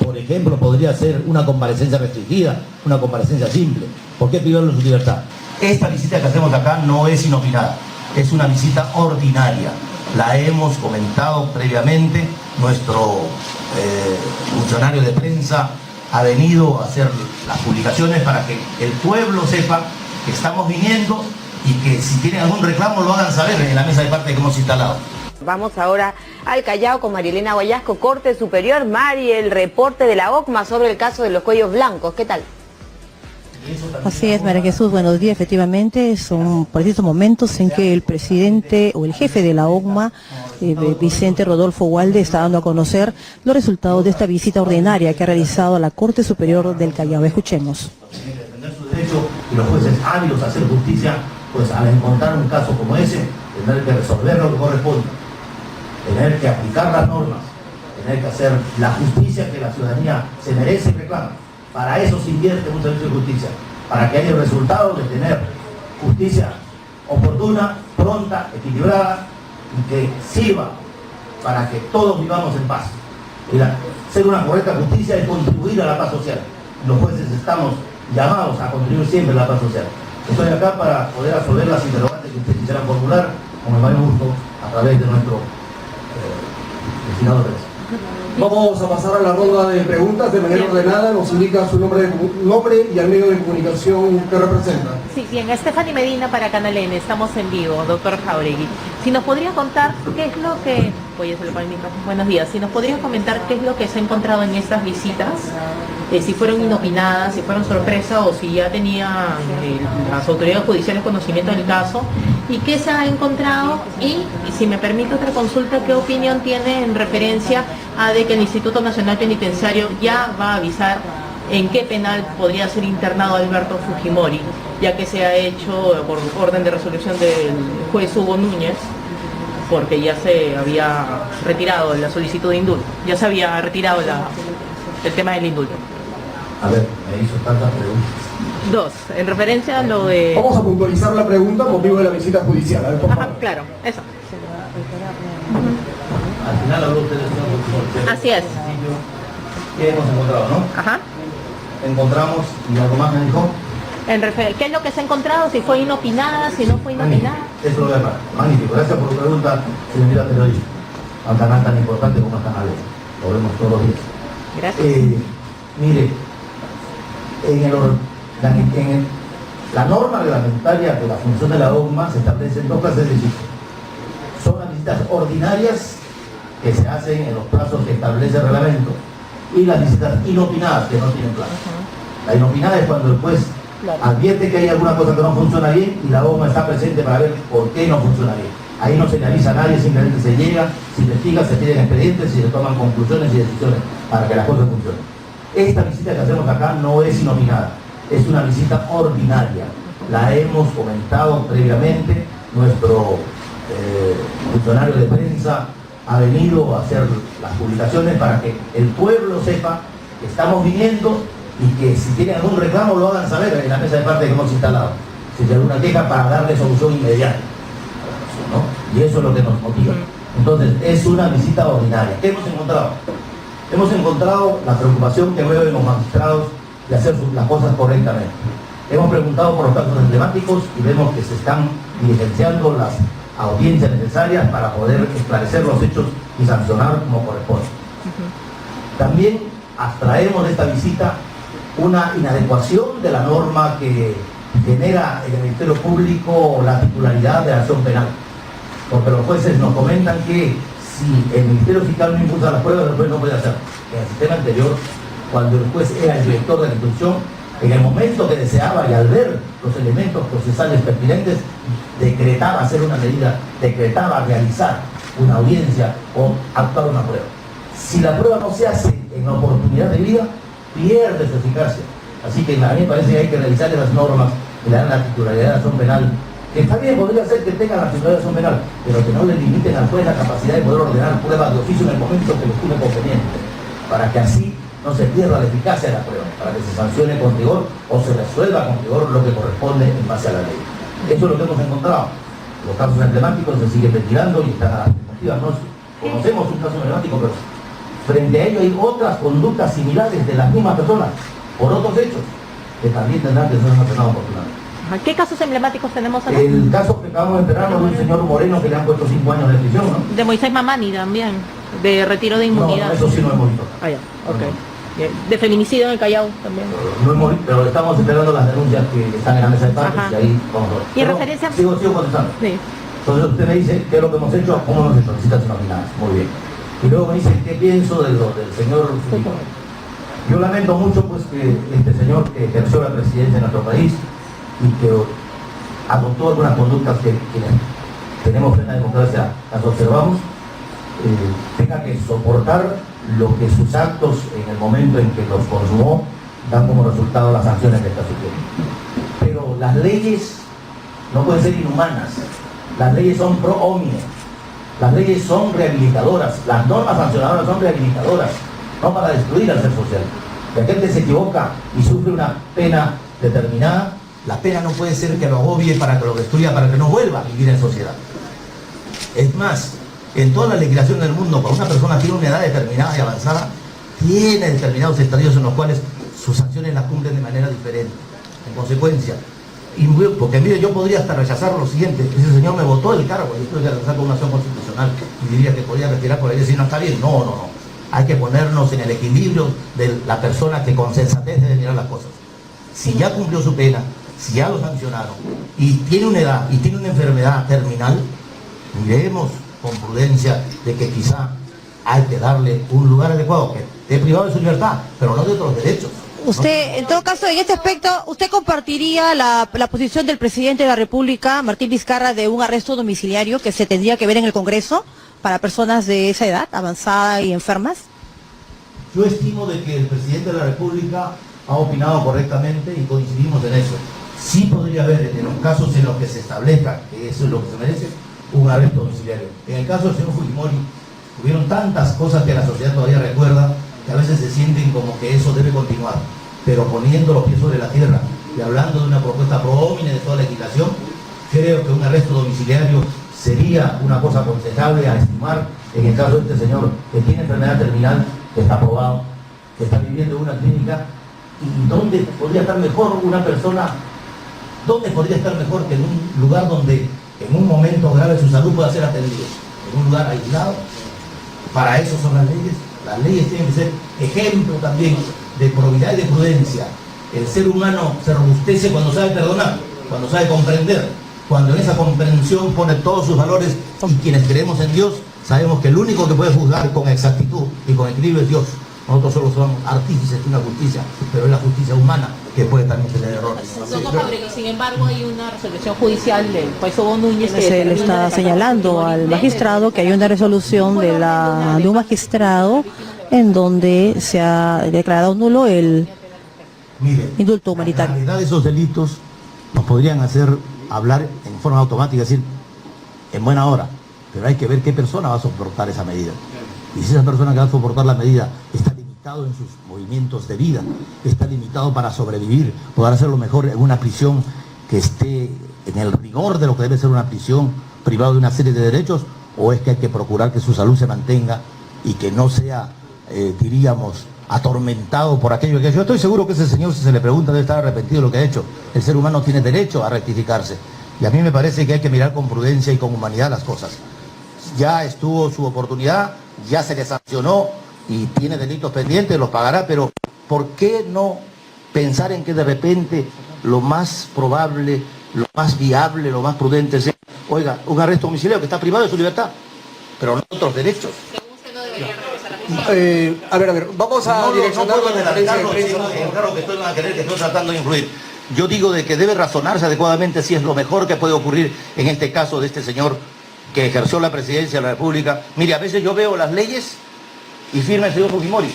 Por ejemplo, podría ser una comparecencia restringida, una comparecencia simple. ¿Por qué privarlo de su libertad? Esta visita que hacemos acá no es inopinada, es una visita ordinaria. La hemos comentado previamente, nuestro funcionario de prensa ha venido a hacer las publicaciones para que el pueblo sepa que estamos viniendo y que si tienen algún reclamo lo hagan saber en la mesa de parte que hemos instalado. Vamos ahora al Callao con Marielena Guayasco, Corte Superior. Mari, el reporte de la OCMA sobre el caso de los cuellos blancos, ¿qué tal? Así es, María Jesús, buenos días. Efectivamente, son precisos momentos en que el presidente o el jefe de la OCMA, Vicente Rodolfo Ugalde, está dando a conocer los resultados de esta visita ordinaria que ha realizado a la Corte Superior del Callao. Escuchemos. Tienen que defender su derecho y los jueces hábiles a hacer justicia, pues al encontrar un caso como ese, tener que resolver lo que corresponde, tener que aplicar las normas, tener que hacer la justicia que la ciudadanía se merece y reclama. Para eso se invierte un servicio de justicia, para que haya el resultado de tener justicia oportuna, pronta, equilibrada y que sirva para que todos vivamos en paz. Ser una correcta justicia es contribuir a la paz social. Los jueces estamos llamados a contribuir siempre a la paz social. Estoy acá para poder resolver las interrogantes que ustedes quisieran formular con el mayor gusto a través de nuestro destinado de prensa. Vamos a pasar a la ronda de preguntas de manera ordenada. Nos indica su nombre y al medio de comunicación que representa. Sí, bien, Stephanie Medina para Canal N, estamos en vivo, doctor Jáuregui. Si nos podría contar qué es lo que... Oye, se le pone el micrófono. Buenos días. Si nos podría comentar qué es lo que se ha encontrado en estas visitas, si fueron inopinadas, si fueron sorpresa o si ya tenían las autoridades judiciales conocimiento del caso, y qué se ha encontrado, y si me permite otra consulta, qué opinión tiene en referencia a de que el Instituto Nacional Penitenciario ya va a avisar en qué penal podría ser internado Alberto Fujimori, ya que se ha hecho por orden de resolución del juez Hugo Núñez, porque ya se había retirado la solicitud de indulto, ya se había retirado el tema del indulto. A ver, me hizo tantas preguntas. Dos, en referencia a lo de... Vamos a puntualizar la pregunta motivo de la visita judicial. A ver, por favor. Ajá, claro, eso. Al final habló usted de eso. Así es. ¿Qué hemos encontrado, no? Ajá. Encontramos, y algo más me dijo. ¿Qué es lo que se ha encontrado? Si fue inopinada, si no fue inopinada. Eso lo demás. Magnífico. Gracias por tu pregunta, señorita periodista. Un canal tan importante como el canal. Lo vemos todos los días. Gracias. Mire, la norma reglamentaria de la función de la OGMA se establecen dos clases de visitas. Son las visitas ordinarias que se hacen en los plazos que establece el reglamento y las visitas inopinadas que no tienen plazo. La inopinada es cuando el juez advierte que hay alguna cosa que no funciona bien y la OGMA está presente para ver por qué no funciona bien. Ahí no se le avisa a nadie, simplemente se llega, se investiga, se piden expedientes y se toman conclusiones y decisiones para que las cosas funcionen. Esta visita que hacemos acá no es inopinada, es una visita ordinaria. La hemos comentado previamente, nuestro funcionario de prensa ha venido a hacer las publicaciones para que el pueblo sepa que estamos viniendo y que si tienen algún reclamo lo hagan saber en la mesa de parte que hemos instalado. Si tienen alguna queja para darle solución inmediata, ¿no? Y eso es lo que nos motiva. Entonces, es una visita ordinaria. ¿Qué hemos encontrado? Hemos encontrado la preocupación que mueven los magistrados de hacer las cosas correctamente. Hemos preguntado por los casos emblemáticos y vemos que se están diligenciando las audiencias necesarias para poder esclarecer los hechos y sancionar como corresponde. También abstraemos de esta visita una inadecuación de la norma que genera en el Ministerio Público la titularidad de la acción penal. Porque los jueces nos comentan que si el Ministerio Fiscal no impulsa las pruebas, el juez no puede hacer. En el sistema anterior, cuando el juez era el director de la instrucción, en el momento que deseaba y al ver los elementos procesales pertinentes, decretaba hacer una medida, decretaba realizar una audiencia o actuar una prueba. Si la prueba no se hace en la oportunidad de vida, pierde su eficacia. Así que a mí me parece que hay que revisar esas normas que le dan la titularidad de la acción penal. Que está bien, podría ser que tengan la titularidad de acción penal, pero que no le limiten al juez la capacidad de poder ordenar pruebas de oficio en el momento que lo estime conveniente, para que así no se pierda la eficacia de la prueba, para que se sancione con rigor o se resuelva con rigor lo que corresponde en base a la ley. Eso es lo que hemos encontrado. Los casos emblemáticos se siguen retirando y están a las expectativas. No conocemos un caso emblemático, pero frente a ello hay otras conductas similares de las mismas personas por otros hechos que también tendrán que ser sancionados oportunamente. ¿Qué casos emblemáticos tenemos acá? El caso que acabamos de enterarnos de un señor Moreno que le han puesto 5 años de prisión, ¿no? De Moisés Mamani también, de retiro de inmunidad. No, eso sí no hemos visto. Ah, ya, ok. De feminicidio en el Callao también. No hemos visto, pero estamos esperando las denuncias que están en la mesa de partes y ahí vamos a ver. ¿Y en referencia? Sigo contestando. Sí. Entonces usted me dice qué es lo que hemos hecho, cómo hemos hecho, visitas inopinadas. Muy bien. Y luego me dice qué pienso del señor Fujimori. Yo lamento mucho pues que este señor que ejerció la presidencia en nuestro país y que adoptó algunas conductas que tenemos plena democracia, las observamos, tenga que soportar lo que sus actos en el momento en que los consumó dan como resultado las sanciones que está sufriendo. Pero las leyes no pueden ser inhumanas, las leyes son pro homine, las leyes son rehabilitadoras, las normas sancionadoras son rehabilitadoras, no para destruir al ser social. Y aquel que se equivoca y sufre una pena determinada, la pena no puede ser que lo agobie para que lo destruya, para que no vuelva a vivir en sociedad. Es más, en toda la legislación del mundo, cuando una persona tiene una edad determinada y avanzada, tiene determinados estadios en los cuales sus sanciones las cumplen de manera diferente. En consecuencia, porque mire, yo podría hasta rechazar lo siguiente: ese señor me votó del cargo, yo tuve que regresar con una acción constitucional y diría que podía retirar por ahí y decir no está bien. No. hay que ponernos en el equilibrio de la persona que con sensatez debe mirar las cosas. Si ya cumplió su pena, si ya lo sancionaron, y tiene una edad, y tiene una enfermedad terminal, miremos con prudencia de que quizá hay que darle un lugar adecuado, que esté privado de su libertad, pero no de otros derechos. Usted, en todo caso, en este aspecto, ¿usted compartiría la posición del presidente de la República, Martín Vizcarra, de un arresto domiciliario que se tendría que ver en el Congreso para personas de esa edad, avanzada y enfermas? Yo estimo de que el presidente de la República ha opinado correctamente y coincidimos en eso. Sí podría haber, en los casos en los que se establezca que eso es lo que se merece, un arresto domiciliario. En el caso del señor Fujimori, hubieron tantas cosas que la sociedad todavía recuerda, que a veces se sienten como que eso debe continuar, pero poniendo los pies sobre la tierra y hablando de una propuesta pro homine de toda la legislación, creo que un arresto domiciliario sería una cosa aconsejable a estimar en el caso de este señor que tiene enfermedad terminal, que está aprobado, que está viviendo en una clínica, y dónde podría estar mejor una persona, dónde podría estar mejor que en un lugar donde en un momento grave su salud pueda ser atendido, en un lugar aislado. Para eso son las leyes. Las leyes tienen que ser ejemplo también de probidad y de prudencia. El ser humano se robustece cuando sabe perdonar, cuando sabe comprender, cuando en esa comprensión pone todos sus valores, y quienes creemos en Dios sabemos que el único que puede juzgar con exactitud y con equilibrio es Dios. Nosotros solo somos artífices de una justicia, pero es la justicia humana que puede también tener errores. Sin embargo, hay una resolución judicial del juez Hugo Núñez que se le está señalando al magistrado que hay una resolución de un magistrado en donde se ha declarado nulo el indulto humanitario. La realidad de esos delitos nos podrían hacer hablar en forma automática, decir, en buena hora, pero hay que ver qué persona va a soportar esa medida. Y si esa persona que va a soportar la medida está limitado en sus movimientos de vida, está limitado para sobrevivir, poder hacerlo mejor en una prisión que esté en el rigor de lo que debe ser una prisión, privado de una serie de derechos, o es que hay que procurar que su salud se mantenga y que no sea, diríamos, atormentado por aquello que ha hecho. Yo estoy seguro que ese señor, si se le pregunta, debe estar arrepentido de lo que ha hecho. El ser humano tiene derecho a rectificarse. Y a mí me parece que hay que mirar con prudencia y con humanidad las cosas. Ya estuvo su oportunidad, ya se le sancionó y tiene delitos pendientes, los pagará, pero ¿por qué no pensar en que de repente lo más probable, lo más viable, lo más prudente sea, oiga, un arresto domiciliario que está privado de su libertad, pero no otros derechos? A ver, vamos a direccionar la conferencia de prensa. Claro que estoy tratando de influir. Yo digo de que debe razonarse adecuadamente si es lo mejor que puede ocurrir en este caso de este señor que ejerció la presidencia de la República. Mire, a veces yo veo las leyes y firma el señor Fujimori.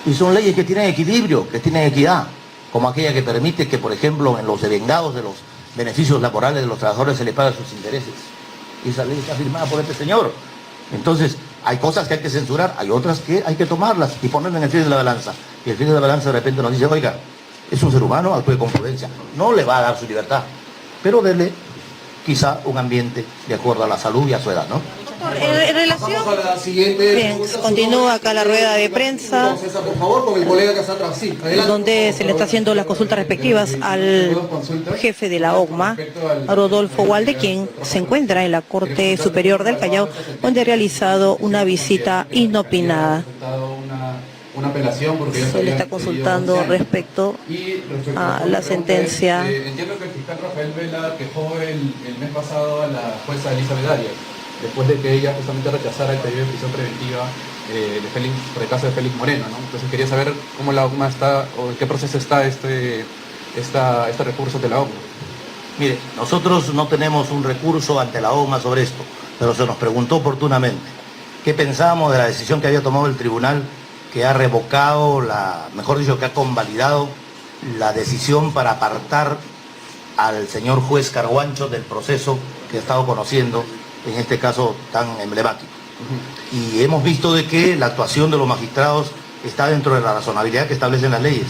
Y son leyes que tienen equilibrio, que tienen equidad, como aquella que permite que, por ejemplo, en los devengados de los beneficios laborales de los trabajadores se les paguen sus intereses. Y esa ley está firmada por este señor. Entonces, hay cosas que hay que censurar, hay otras que hay que tomarlas y ponerlas en el filo de la balanza. Y el filo de la balanza de repente nos dice, oiga, es un ser humano, actúe con prudencia. No le va a dar su libertad, pero dele quizá un ambiente de acuerdo a la salud y a su edad, ¿no? En relación... Vamos a la siguiente. Bien, continúa acá la rueda de prensa. César, por favor, con el colega que está atrás. Sí, donde se le está haciendo las consultas respectivas al jefe de la OCMA, Rodolfo Walde, quien se encuentra en la Corte Superior del Callao, donde ha realizado una visita inopinada. Una apelación porque se le está consultando respecto a la sentencia. Entiendo que el fiscal Rafael Vela quejó el mes pasado a la jueza Elizabeth Arias, después de que ella justamente rechazara el pedido de prisión preventiva por el caso de Félix Moreno, ¿no? Entonces quería saber cómo la OCMA está, o en qué proceso está este recurso de la OCMA. Mire, nosotros no tenemos un recurso ante la OCMA sobre esto, pero se nos preguntó oportunamente qué pensábamos de la decisión que había tomado el tribunal, que ha revocado, que ha convalidado la decisión para apartar al señor juez Carguancho del proceso que ha estado conociendo en este caso tan emblemático. Y hemos visto de que la actuación de los magistrados está dentro de la razonabilidad que establecen las leyes.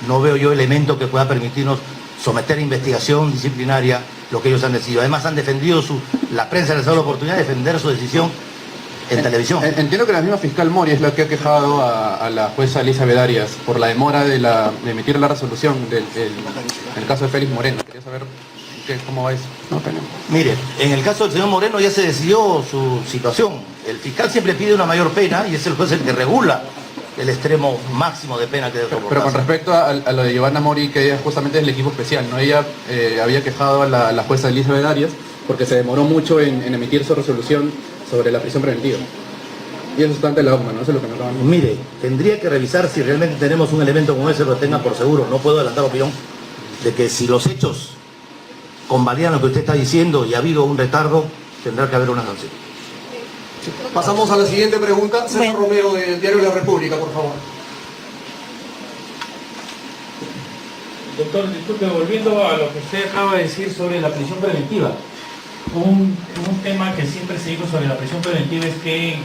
No veo yo elemento que pueda permitirnos someter a investigación disciplinaria lo que ellos han decidido. Además han defendido, la prensa les ha dado la oportunidad de defender su decisión en televisión. Entiendo que la misma fiscal Mori es la que ha quejado a la jueza Elizabeth Arias por la demora de emitir la resolución del caso de Félix Moreno. Quería saber ¿Cómo va eso? No tenemos. Mire, en el caso del señor Moreno ya se decidió su situación. El fiscal siempre pide una mayor pena y es el juez el que regula el extremo máximo de pena que debe soportar. Pero con respecto a lo de Giovanna Mori, que ella justamente es el equipo especial, ¿no? Ella había quejado a la jueza Elizabeth Arias porque se demoró mucho en emitir su resolución sobre la prisión preventiva. Y eso está ante la OCMA, ¿no? Eso es lo que me acaban de decir. Mire, tendría que revisar si realmente tenemos un elemento como ese, lo tenga por seguro. No puedo adelantar opinión de que si los hechos convalidan lo que usted está diciendo y ha habido un retardo, tendrá que haber una sanción. Pasamos a la siguiente pregunta. César Romero, del Diario de la República, por favor. Doctor, disculpe, volviendo a lo que usted acaba de decir sobre la prisión preventiva. Un tema que siempre se dijo sobre la prisión preventiva es que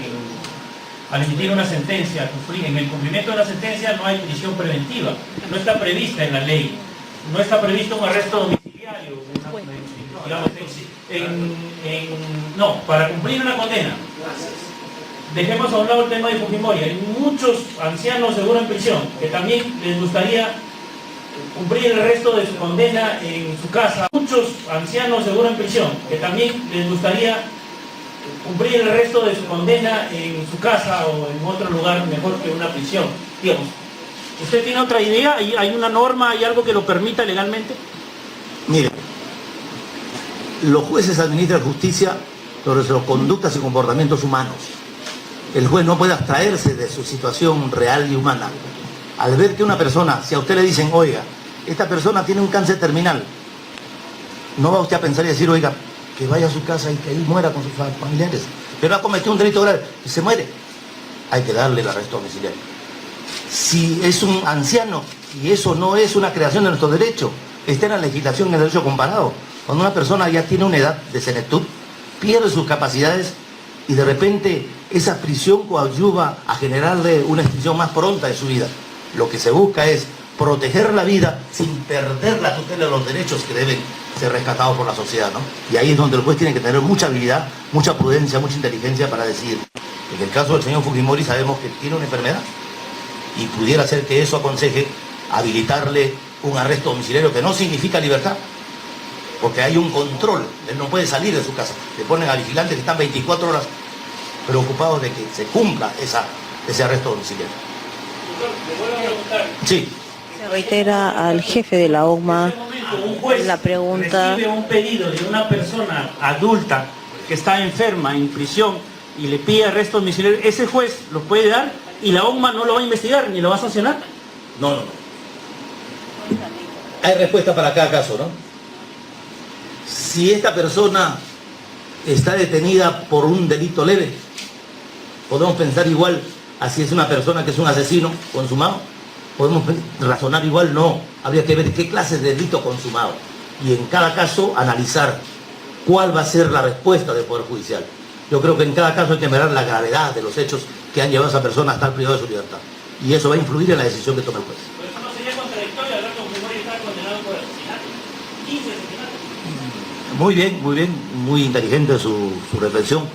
al emitir una sentencia, en el cumplimiento de la sentencia no hay prisión preventiva, no está prevista en la ley, no está previsto un arresto domiciliario, no, para cumplir una condena. Dejemos a un lado el tema de Fujimori. Hay muchos ancianos seguro en prisión que también les gustaría cumplir el resto de su condena en su casa. Muchos ancianos seguro en prisión que también les gustaría cumplir el resto de su condena en su casa o en otro lugar mejor que una prisión. Digamos, ¿usted tiene otra idea? ¿Hay una norma, hay algo que lo permita legalmente? Mire, los jueces administran justicia sobre sus conductas y comportamientos humanos. El juez no puede abstraerse de su situación real y humana. Al ver que una persona, si a usted le dicen, oiga, esta persona tiene un cáncer terminal, no va usted a pensar y decir, oiga, que vaya a su casa y que ahí muera con sus familiares, pero ha cometido un delito grave y se muere. Hay que darle el arresto domiciliario. Si es un anciano, y eso no es una creación de nuestro derecho, está en la legislación en el derecho comparado. Cuando una persona ya tiene una edad de senectud, pierde sus capacidades y de repente esa prisión coadyuva a generarle una extinción más pronta de su vida. Lo que se busca es proteger la vida sin perder la tutela de los derechos que deben ser rescatados por la sociedad, ¿no? Y ahí es donde el juez tiene que tener mucha habilidad, mucha prudencia, mucha inteligencia para decidir. En el caso del señor Fujimori sabemos que tiene una enfermedad y pudiera ser que eso aconseje habilitarle un arresto domiciliario que no significa libertad, porque hay un control, él no puede salir de su casa, le ponen a vigilantes que están 24 horas preocupados de que se cumpla ese arresto domiciliario. Sí. Se reitera al jefe de la OCMA la pregunta. Recibe un pedido de una persona adulta que está enferma en prisión y le pide arresto domiciliario, ese juez lo puede dar y la OCMA no lo va a investigar ni lo va a sancionar. No. Hay respuesta para cada caso, ¿no? Si esta persona está detenida por un delito leve, podemos pensar igual a si es una persona que es un asesino consumado. Podemos razonar igual, no. Habría que ver qué clase de delito consumado. Y en cada caso analizar cuál va a ser la respuesta del Poder Judicial. Yo creo que en cada caso hay que mirar la gravedad de los hechos que han llevado a esa persona a estar privada de su libertad. Y eso va a influir en la decisión que tome el juez. Pero eso no sería contradictorio hablar con Fujimori y estar condenado por asesinato. 15 asesinatos. Muy bien, muy inteligente su reflexión.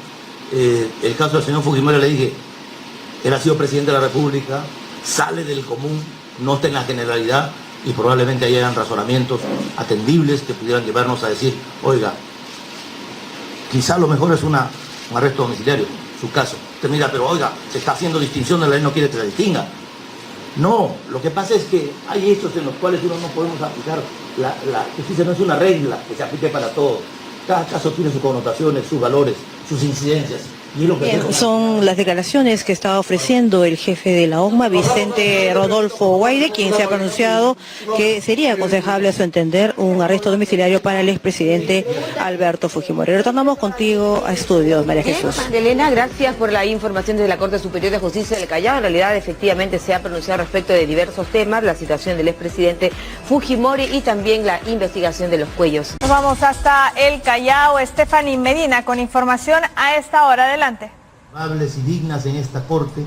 El caso del señor Fujimori, le dije, él ha sido presidente de la República, sale del común, no está en la generalidad y probablemente hayan razonamientos atendibles que pudieran llevarnos a decir, oiga, quizá lo mejor es un arresto domiciliario, su caso. Usted mira, pero oiga, se está haciendo distinción de la ley, no quiere que se distinga. No, lo que pasa es que hay hechos en los cuales uno no podemos aplicar, la justicia no es una regla que se aplique para todos. Cada caso tiene sus connotaciones, sus valores, sus incidencias. Bien, son las declaraciones que estaba ofreciendo el jefe de la OCMA, Vicente Rodolfo Guaide, quien se ha pronunciado que sería aconsejable, a su entender, un arresto domiciliario para el expresidente Alberto Fujimori. Retornamos contigo a estudios, María Jesús. Elena, gracias por la información desde la Corte Superior de Justicia del Callao. En realidad, efectivamente, se ha pronunciado respecto de diversos temas, la situación del expresidente Fujimori y también la investigación de los cuellos. Nos vamos hasta el Callao. Stephanie Medina con información a esta hora. Adelante. Y dignas en esta corte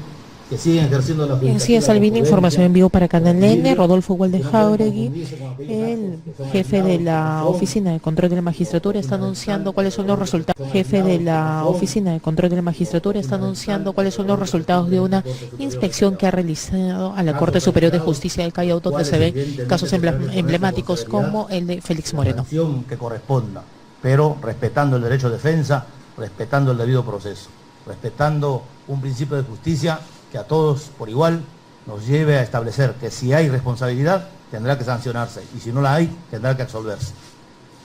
que siguen ejerciendo la justicia. Sí, Salvini, información en vivo para Canal N. Rodolfo Walde Jáuregui, el jefe de la Oficina de Control de la Magistratura, está anunciando cuáles son los resultados. Jefe de la Oficina de Control de la Magistratura está anunciando cuáles son los resultados de una inspección que ha realizado a la Corte Superior de Justicia del Callao, donde se ven casos emblemáticos como el de Félix Moreno. Que corresponda, pero respetando el derecho de defensa, respetando el debido proceso, respetando un principio de justicia que a todos por igual nos lleve a establecer que si hay responsabilidad tendrá que sancionarse y si no la hay tendrá que absolverse.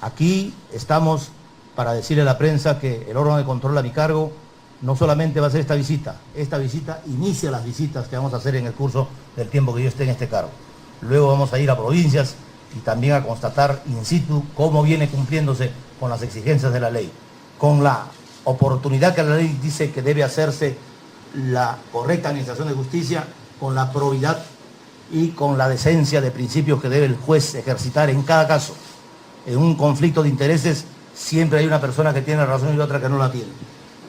Aquí estamos para decirle a la prensa que el órgano de control a mi cargo no solamente va a hacer esta visita inicia las visitas que vamos a hacer en el curso del tiempo que yo esté en este cargo. Luego vamos a ir a provincias y también a constatar in situ cómo viene cumpliéndose con las exigencias de la ley, con la oportunidad que la ley dice que debe hacerse la correcta administración de justicia, con la probidad y con la decencia de principios que debe el juez ejercitar en cada caso. En un conflicto de intereses siempre hay una persona que tiene razón y otra que no la tiene.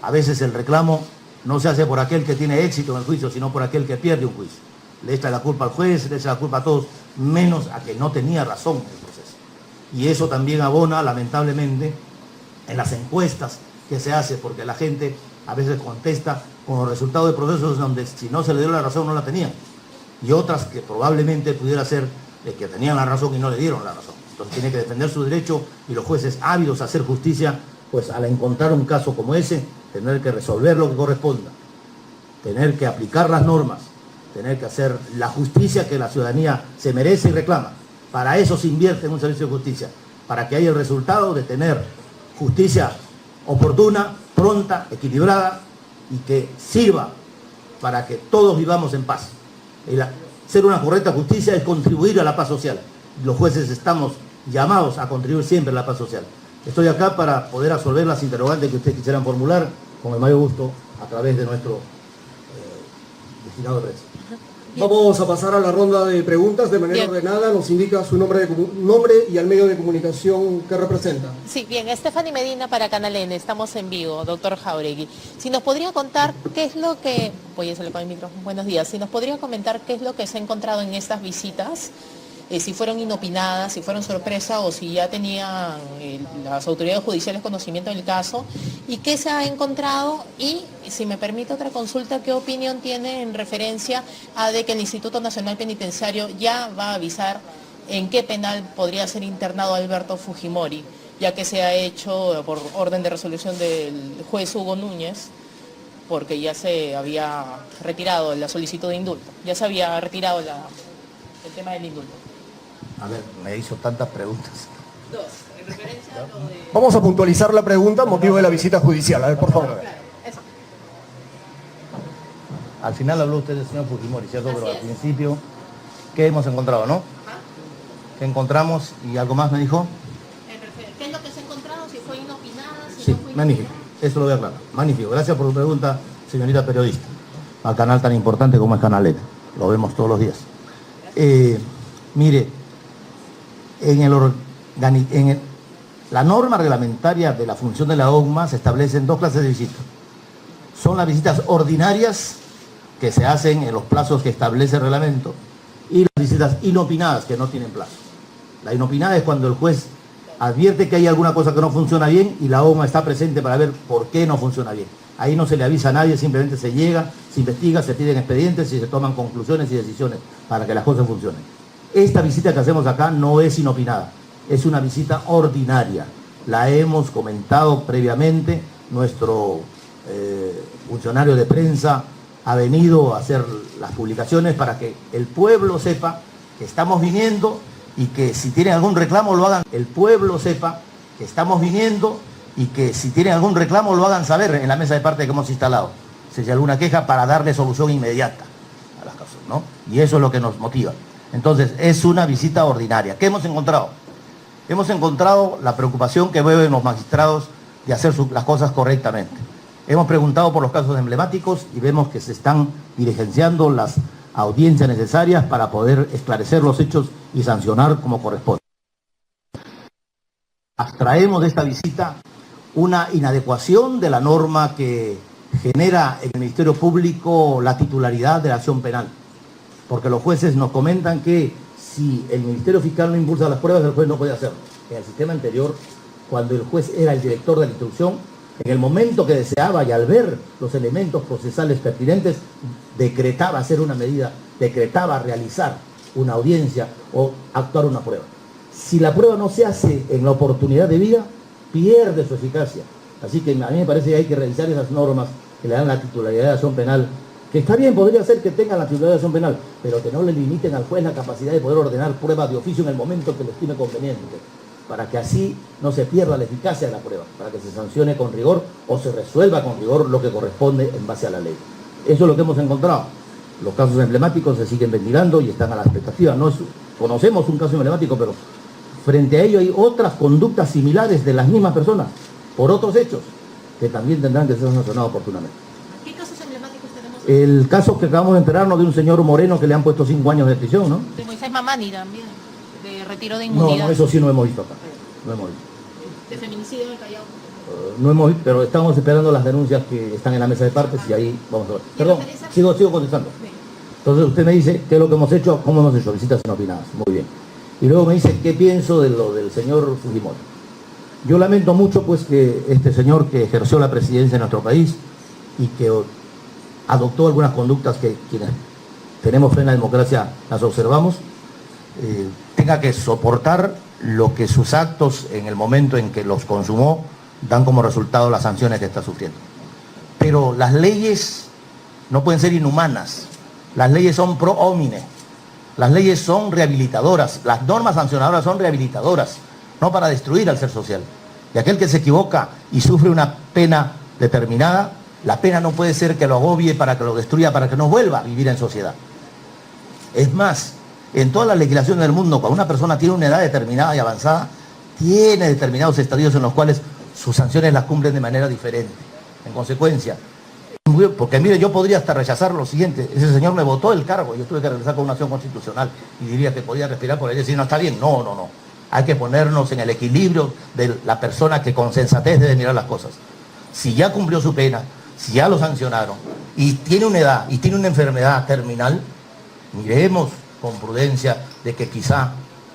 A veces el reclamo no se hace por aquel que tiene éxito en el juicio, sino por aquel que pierde un juicio. Le echa la culpa al juez, le echa la culpa a todos, menos a que no tenía razón en el proceso. Y eso también abona, lamentablemente, en las encuestas que se hace, porque la gente a veces contesta con los resultados de procesos donde si no se le dio la razón no la tenían. Y otras que probablemente pudiera ser de que tenían la razón y no le dieron la razón. Entonces tiene que defender su derecho y los jueces ávidos a hacer justicia, pues al encontrar un caso como ese, tener que resolver lo que corresponda, tener que aplicar las normas, tener que hacer la justicia que la ciudadanía se merece y reclama. Para eso se invierte en un servicio de justicia, para que haya el resultado de tener justicia oportuna, pronta, equilibrada y que sirva para que todos vivamos en paz. Ser una correcta justicia es contribuir a la paz social. Los jueces estamos llamados a contribuir siempre a la paz social. Estoy acá para poder resolver las interrogantes que ustedes quisieran formular con el mayor gusto a través de nuestro destinado de prensa. Vamos a pasar a la ronda de preguntas de manera ordenada. Nos indica su nombre y al medio de comunicación que representa. Sí, bien, Stephanie Medina para Canal N, estamos en vivo, doctor Jáuregui. Si nos podría contar qué es lo que... Voy a salir con el micrófono, buenos días. Si nos podría comentar qué es lo que se ha encontrado en estas visitas, si fueron inopinadas, si fueron sorpresa o si ya tenían las autoridades judiciales conocimiento del caso, y qué se ha encontrado y, si me permite otra consulta, qué opinión tiene en referencia a de que el Instituto Nacional Penitenciario ya va a avisar en qué penal podría ser internado Alberto Fujimori, ya que se ha hecho por orden de resolución del juez Hugo Núñez, porque ya se había retirado la solicitud de indulto, ya se había retirado el tema del indulto. A ver, me hizo tantas preguntas. Dos, en referencia a lo de... Vamos a puntualizar la pregunta, motivo de la visita judicial. A ver, por favor. Al final habló usted del señor Fujimori, ¿cierto? Pero al principio, ¿qué hemos encontrado, no? ¿Qué encontramos? ¿Y algo más me dijo? ¿Qué es lo que se ha encontrado? Si fue inopinada, si Sí, no fue magnífico. Eso lo voy a aclarar. Magnífico. Gracias por su pregunta, señorita periodista. Al canal tan importante como es Canal N. Lo vemos todos los días. Mire, la norma reglamentaria de la función de la OGMA se establecen dos clases de visitas. Son las visitas ordinarias, que se hacen en los plazos que establece el reglamento, y las visitas inopinadas, que no tienen plazo. La inopinada es cuando el juez advierte que hay alguna cosa que no funciona bien y la OGMA está presente para ver por qué no funciona bien. Ahí no se le avisa a nadie, simplemente se llega, se investiga, se piden expedientes y se toman conclusiones y decisiones para que las cosas funcionen. Esta visita que hacemos acá no es inopinada, es una visita ordinaria. La hemos comentado previamente, nuestro funcionario de prensa ha venido a hacer las publicaciones para que el pueblo sepa que estamos viniendo y que si tienen algún reclamo lo hagan. El pueblo sepa que estamos viniendo y que si tienen algún reclamo lo hagan saber en la mesa de parte que hemos instalado. Si hay alguna queja, para darle solución inmediata a las causas, ¿no? Y eso es lo que nos motiva. Entonces, es una visita ordinaria. ¿Qué hemos encontrado? Hemos encontrado la preocupación que ven los magistrados de hacer las cosas correctamente. Hemos preguntado por los casos emblemáticos y vemos que se están diligenciando las audiencias necesarias para poder esclarecer los hechos y sancionar como corresponde. Abstraemos de esta visita una inadecuación de la norma que genera en el Ministerio Público la titularidad de la acción penal. Porque los jueces nos comentan que si el Ministerio Fiscal no impulsa las pruebas, el juez no puede hacerlo. En el sistema anterior, cuando el juez era el director de la instrucción, en el momento que deseaba y al ver los elementos procesales pertinentes, decretaba hacer una medida, decretaba realizar una audiencia o actuar una prueba. Si la prueba no se hace en la oportunidad debida, pierde su eficacia. Así que a mí me parece que hay que revisar esas normas que le dan la titularidad de acción penal, que está bien, podría ser que tengan la titularidad de acción penal, pero que no le limiten al juez la capacidad de poder ordenar pruebas de oficio en el momento que lo estime conveniente, para que así no se pierda la eficacia de la prueba, para que se sancione con rigor o se resuelva con rigor lo que corresponde en base a la ley. Eso es lo que hemos encontrado. Los casos emblemáticos se siguen ventilando y están a la expectativa. No es, conocemos un caso emblemático, pero frente a ello hay otras conductas similares de las mismas personas, por otros hechos, que también tendrán que ser sancionados oportunamente. ¿Qué casos emblemáticos tenemos? El caso que acabamos de enterarnos de un señor moreno que le han puesto 5 años de prisión, ¿no? De Moisés Mamani también, de retiro de inmunidad. No, eso sí no hemos visto acá. No hemos visto. De feminicidio en el Callao. No hemos visto, pero estamos esperando las denuncias que están en la mesa de partes y ahí vamos a ver. Perdón, sigo contestando. Entonces usted me dice qué es lo que hemos hecho, cómo hemos hecho, visitas inopinadas. Muy bien. Y luego me dice qué pienso de lo del señor Fujimori. Yo lamento mucho pues que este señor que ejerció la presidencia de nuestro país y que adoptó algunas conductas que quienes tenemos fe en la democracia las observamos, tenga que soportar lo que sus actos en el momento en que los consumó dan como resultado las sanciones que está sufriendo. Pero las leyes no pueden ser inhumanas, las leyes son pro homine, las leyes son rehabilitadoras, las normas sancionadoras son rehabilitadoras, no para destruir al ser social. Y aquel que se equivoca y sufre una pena determinada, la pena no puede ser que lo agobie para que lo destruya, para que no vuelva a vivir en sociedad. Es más, en todas las legislaciones del mundo, cuando una persona tiene una edad determinada y avanzada, tiene determinados estadios en los cuales sus sanciones las cumplen de manera diferente. En consecuencia, porque mire, yo podría hasta rechazar lo siguiente: ese señor me votó el cargo, yo tuve que regresar con una acción constitucional y diría que podía respirar por ahí y decir, no, está bien, no. Hay que ponernos en el equilibrio de la persona que con sensatez debe mirar las cosas. Si ya cumplió su pena, si ya lo sancionaron y tiene una edad y tiene una enfermedad terminal, miremos con prudencia de que quizá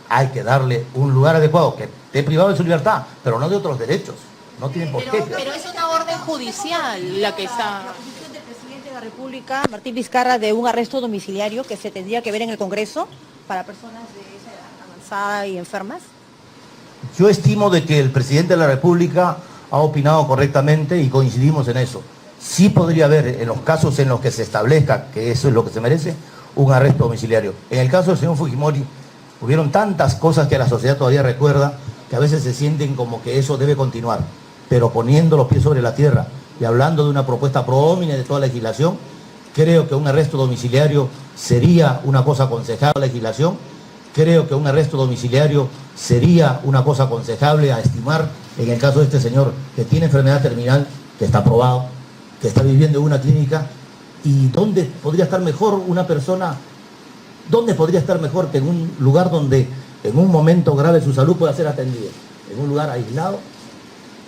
hay que darle un lugar adecuado, que esté privado de su libertad, pero no de otros derechos. No tienen por qué. Pero es una orden judicial la que está... La posición del presidente de la República, Martín Vizcarra, de un arresto domiciliario que se tendría que ver en el Congreso para personas de esa edad avanzada y enfermas. Yo estimo de que el presidente de la República ha opinado correctamente y coincidimos en eso. Sí podría haber, en los casos en los que se establezca que eso es lo que se merece, un arresto domiciliario. En el caso del señor Fujimori, hubieron tantas cosas que la sociedad todavía recuerda, que a veces se sienten como que eso debe continuar. Pero poniendo los pies sobre la tierra y hablando de una propuesta pro homine de toda la legislación, creo que un arresto domiciliario sería una cosa aconsejable a la legislación, creo que un arresto domiciliario sería una cosa aconsejable a estimar en el caso de este señor que tiene enfermedad terminal, que está probado, que está viviendo en una clínica. ¿Y dónde podría estar mejor una persona? ¿Dónde podría estar mejor que en un lugar donde en un momento grave su salud pueda ser atendida? En un lugar aislado.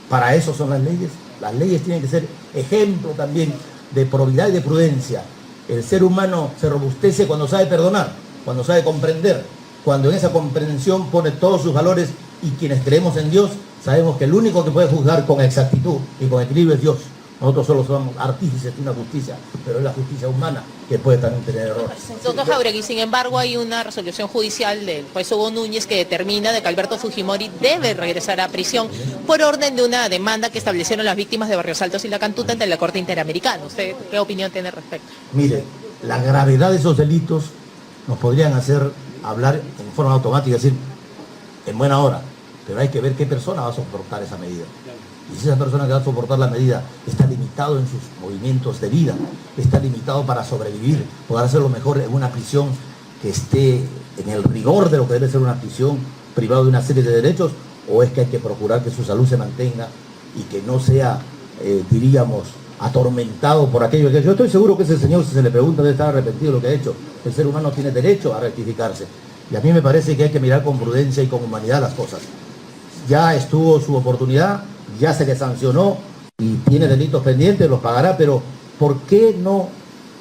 Para eso son las leyes. Las leyes tienen que ser ejemplo también de probidad y de prudencia. El ser humano se robustece cuando sabe perdonar, cuando sabe comprender, cuando en esa comprensión pone todos sus valores, y quienes creemos en Dios sabemos que el único que puede juzgar con exactitud y con equilibrio es Dios. Nosotros solo somos artífices de una justicia, pero es la justicia humana que puede también tener errores. Doctor Jáuregui, sin embargo, hay una resolución judicial del juez Hugo Núñez que determina de que Alberto Fujimori debe regresar a prisión por orden de una demanda que establecieron las víctimas de Barrios Altos y La Cantuta ante la Corte Interamericana. ¿Usted qué opinión tiene al respecto? Mire, la gravedad de esos delitos nos podrían hacer hablar en forma automática y decir, en buena hora, pero hay que ver qué persona va a soportar esa medida. Y si esa persona que va a soportar la medida está limitado en sus movimientos de vida, está limitado para sobrevivir, poder hacerlo mejor en una prisión que esté en el rigor de lo que debe ser una prisión, privado de una serie de derechos, o es que hay que procurar que su salud se mantenga y que no sea, diríamos, atormentado por aquello que... Yo estoy seguro que ese señor, si se le pregunta, debe estar arrepentido de lo que ha hecho. El ser humano tiene derecho a rectificarse. Y a mí me parece que hay que mirar con prudencia y con humanidad las cosas. Ya estuvo su oportunidad, ya se le sancionó, y tiene delitos pendientes, los pagará, pero ¿por qué no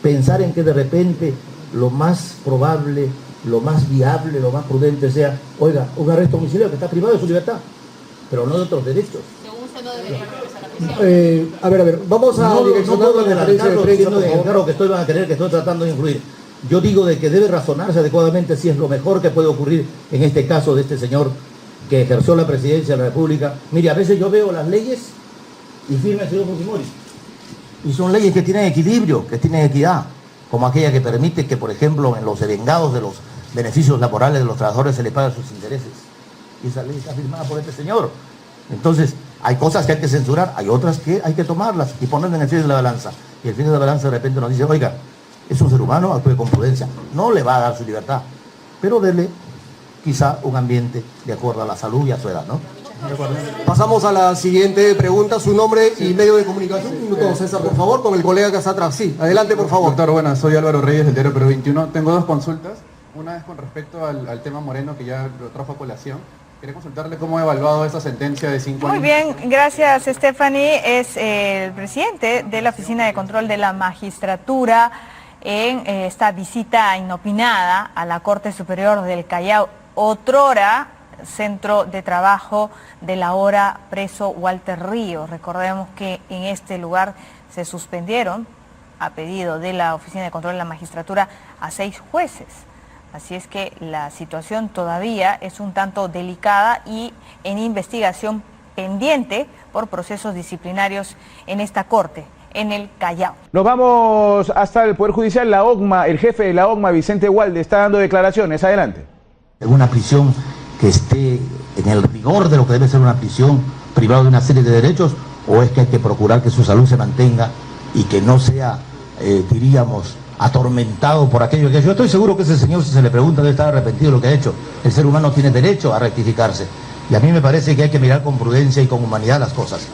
pensar en que de repente lo más probable, lo más viable, lo más prudente sea, oiga, un arresto domiciliario que está privado de su libertad, pero no de otros derechos? Según usted no debería regresar a la prisión. A ver, vamos a direccionar la conferencia de prensa, por favor. Claro que estoy, van a creer que estoy tratando de influir. Yo digo de que debe razonarse adecuadamente si es lo mejor que puede ocurrir en este caso de este señor que ejerció la presidencia de la República. Mire, a veces yo veo las leyes y firma el señor Fujimori. Y son leyes que tienen equilibrio, que tienen equidad, como aquella que permite que, por ejemplo, en los devengados de los beneficios laborales de los trabajadores se les paguen sus intereses. Y esa ley está firmada por este señor. Entonces, hay cosas que hay que censurar, hay otras que hay que tomarlas y ponerlas en el filo de la balanza. Y el filo de la balanza de repente nos dice, oiga, es un ser humano, actúe con prudencia. No le va a dar su libertad, pero dele quizá un ambiente de acuerdo a la salud y a su edad, ¿no? Pasamos a la siguiente pregunta, su nombre y medio de comunicación. Un minuto, César, por favor, con el colega que está atrás. Sí, adelante, por favor. Doctor, buenas, soy Álvaro Reyes, del Diario Perú 21. Tengo dos consultas. Una es con respecto al tema Moreno, que ya lo trajo a colación. Quería consultarle cómo ha evaluado esta sentencia de 5 años. Muy bien, gracias, Stephanie. Es el presidente de la Oficina de Control de la Magistratura en esta visita inopinada a la Corte Superior del Callao, otrora centro de trabajo del ahora preso Walter Ríos. Recordemos que en este lugar se suspendieron, a pedido de la Oficina de Control de la Magistratura, a 6 jueces. Así es que la situación todavía es un tanto delicada y en investigación pendiente por procesos disciplinarios en esta corte, en el Callao. Nos vamos hasta el Poder Judicial. La OGMA, el jefe de la OGMA, Vicente Walde, está dando declaraciones. Adelante. En una prisión que esté en el rigor de lo que debe ser una prisión privada de una serie de derechos, o es que hay que procurar que su salud se mantenga y que no sea, diríamos, atormentado por aquello que yo estoy seguro que ese señor, si se le pregunta, debe estar arrepentido de lo que ha hecho. El ser humano tiene derecho a rectificarse y a mí me parece que hay que mirar con prudencia y con humanidad las cosas.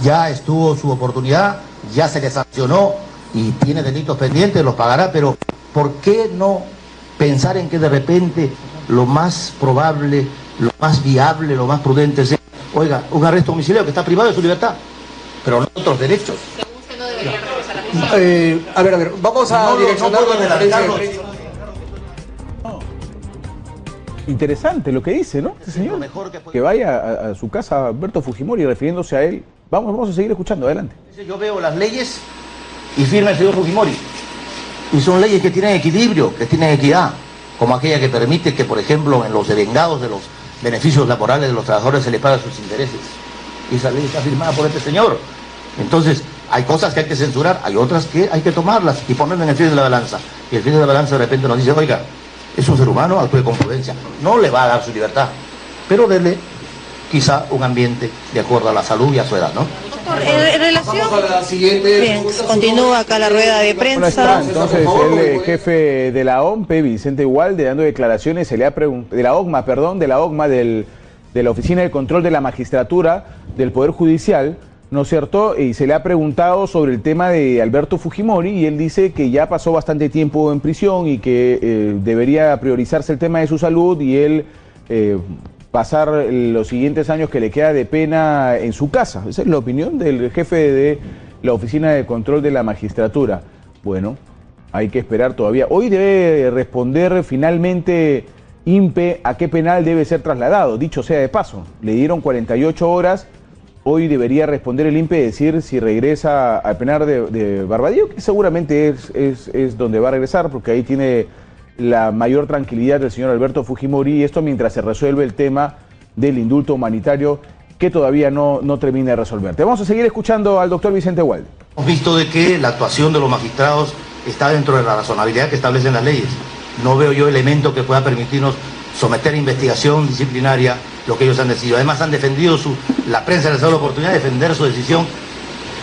Ya estuvo su oportunidad, ya se le sancionó y tiene delitos pendientes, los pagará, pero ¿por qué no pensar en que de repente lo más probable, lo más viable, lo más prudente sea, oiga, un arresto domiciliario que está privado de su libertad, pero no de otros derechos? Según usted no debería regresar a la prisión. A ver, vamos a direccionar la conferencia de prensa. Interesante lo que dice, ¿no? Este señor, que vaya a su casa Alberto Fujimori refiriéndose a él. Vamos a seguir escuchando, adelante. Yo veo las leyes y firma el señor Fujimori. Y son leyes que tienen equilibrio, que tienen equidad, como aquella que permite que, por ejemplo, en los devengados de los beneficios laborales de los trabajadores se les paguen sus intereses. Y esa ley está firmada por este señor. Entonces, hay cosas que hay que censurar, hay otras que hay que tomarlas y ponerlas en el filo de la balanza. Y el filo de la balanza de repente nos dice, oiga, es un ser humano, actúe con prudencia. No le va a dar su libertad, pero dele quizá un ambiente de acuerdo a la salud y a su edad, ¿no? Doctor, en relación... Vamos a la siguiente. Bien, continúa acá la rueda de prensa. Entonces, el jefe de la OMPE, Vicente Walde, dando declaraciones, se le ha de la OGMA, de la Oficina de Control de la Magistratura del Poder Judicial, ¿no es cierto? Y se le ha preguntado sobre el tema de Alberto Fujimori y él dice que ya pasó bastante tiempo en prisión y que debería priorizarse el tema de su salud y él pasar los siguientes años que le queda de pena en su casa. Esa es la opinión del jefe de la Oficina de Control de la Magistratura. Bueno, hay que esperar todavía. Hoy debe responder finalmente INPE a qué penal debe ser trasladado. Dicho sea de paso, le dieron 48 horas. Hoy debería responder el INPE y decir si regresa al penal de Barbadillo, que seguramente es donde va a regresar, porque ahí tiene la mayor tranquilidad del señor Alberto Fujimori, y esto mientras se resuelve el tema del indulto humanitario que todavía no termina de resolver. Te vamos a seguir escuchando al doctor Vicente Walde. Hemos visto de que la actuación de los magistrados está dentro de la razonabilidad que establecen las leyes. No veo yo elemento que pueda permitirnos someter a investigación disciplinaria lo que ellos han decidido. Además han defendido, la prensa les ha dado la oportunidad de defender su decisión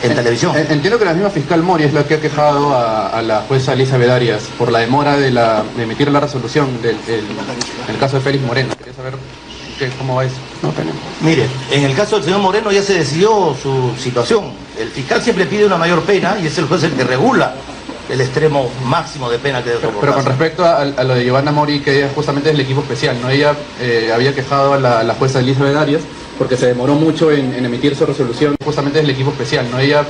en televisión. Entiendo que la misma fiscal Mori es la que ha quejado a la jueza Elizabeth Arias por la demora de emitir la resolución del caso de Félix Moreno. Quería saber cómo va eso. No tenemos. Mire, en el caso del señor Moreno ya se decidió su situación. El fiscal siempre pide una mayor pena y es el juez el que regula el extremo máximo de pena que debe soportarse. Pero con respecto a lo de Giovanna Mori, que ella justamente es el equipo especial, ¿no? Ella había quejado a la jueza Elizabeth Arias porque se demoró mucho en emitir su resolución. Justamente es el equipo especial, ¿no? Ella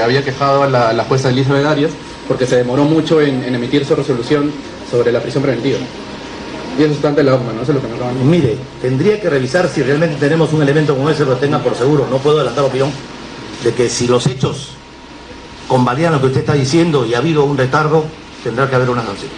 había quejado a la jueza Elizabeth Arias porque se demoró mucho en emitir su resolución sobre la prisión preventiva. Y eso está ante la OCMA, ¿no? Eso es lo que me acaban de decir. Mire, tendría que revisar si realmente tenemos un elemento como ese, lo tenga por seguro. No puedo adelantar opinión de que si los hechos convalidan lo que usted está diciendo y ha habido un retardo, tendrá que haber una sanción.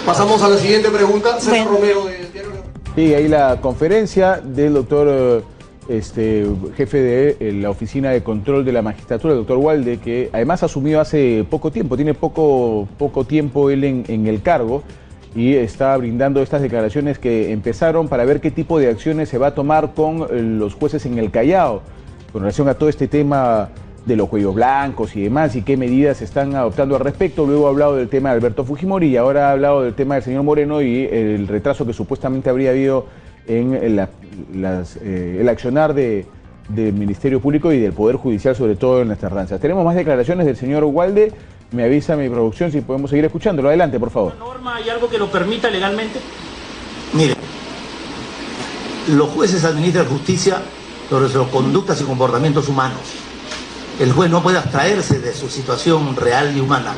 Pasamos a la siguiente pregunta. César Romero de Diario. Sí, ahí la conferencia del doctor, jefe de la Oficina de Control de la Magistratura, el doctor Walde, que además asumió hace poco tiempo, tiene poco tiempo él en el cargo, y está brindando estas declaraciones que empezaron para ver qué tipo de acciones se va a tomar con los jueces en el Callao, con relación a todo este tema de los cuellos blancos y demás, y qué medidas se están adoptando al respecto. Luego ha hablado del tema de Alberto Fujimori y ahora ha hablado del tema del señor Moreno y el retraso que supuestamente habría habido en el accionar del Ministerio Público y del Poder Judicial, sobre todo en las tardanzas. Tenemos más declaraciones del señor Walde. Me avisa mi producción si podemos seguir escuchándolo. Adelante, por favor. ¿Norma hay algo que lo permita legalmente? Mire, los jueces administran justicia sobre sus conductas y comportamientos humanos. El juez no puede abstraerse de su situación real y humana.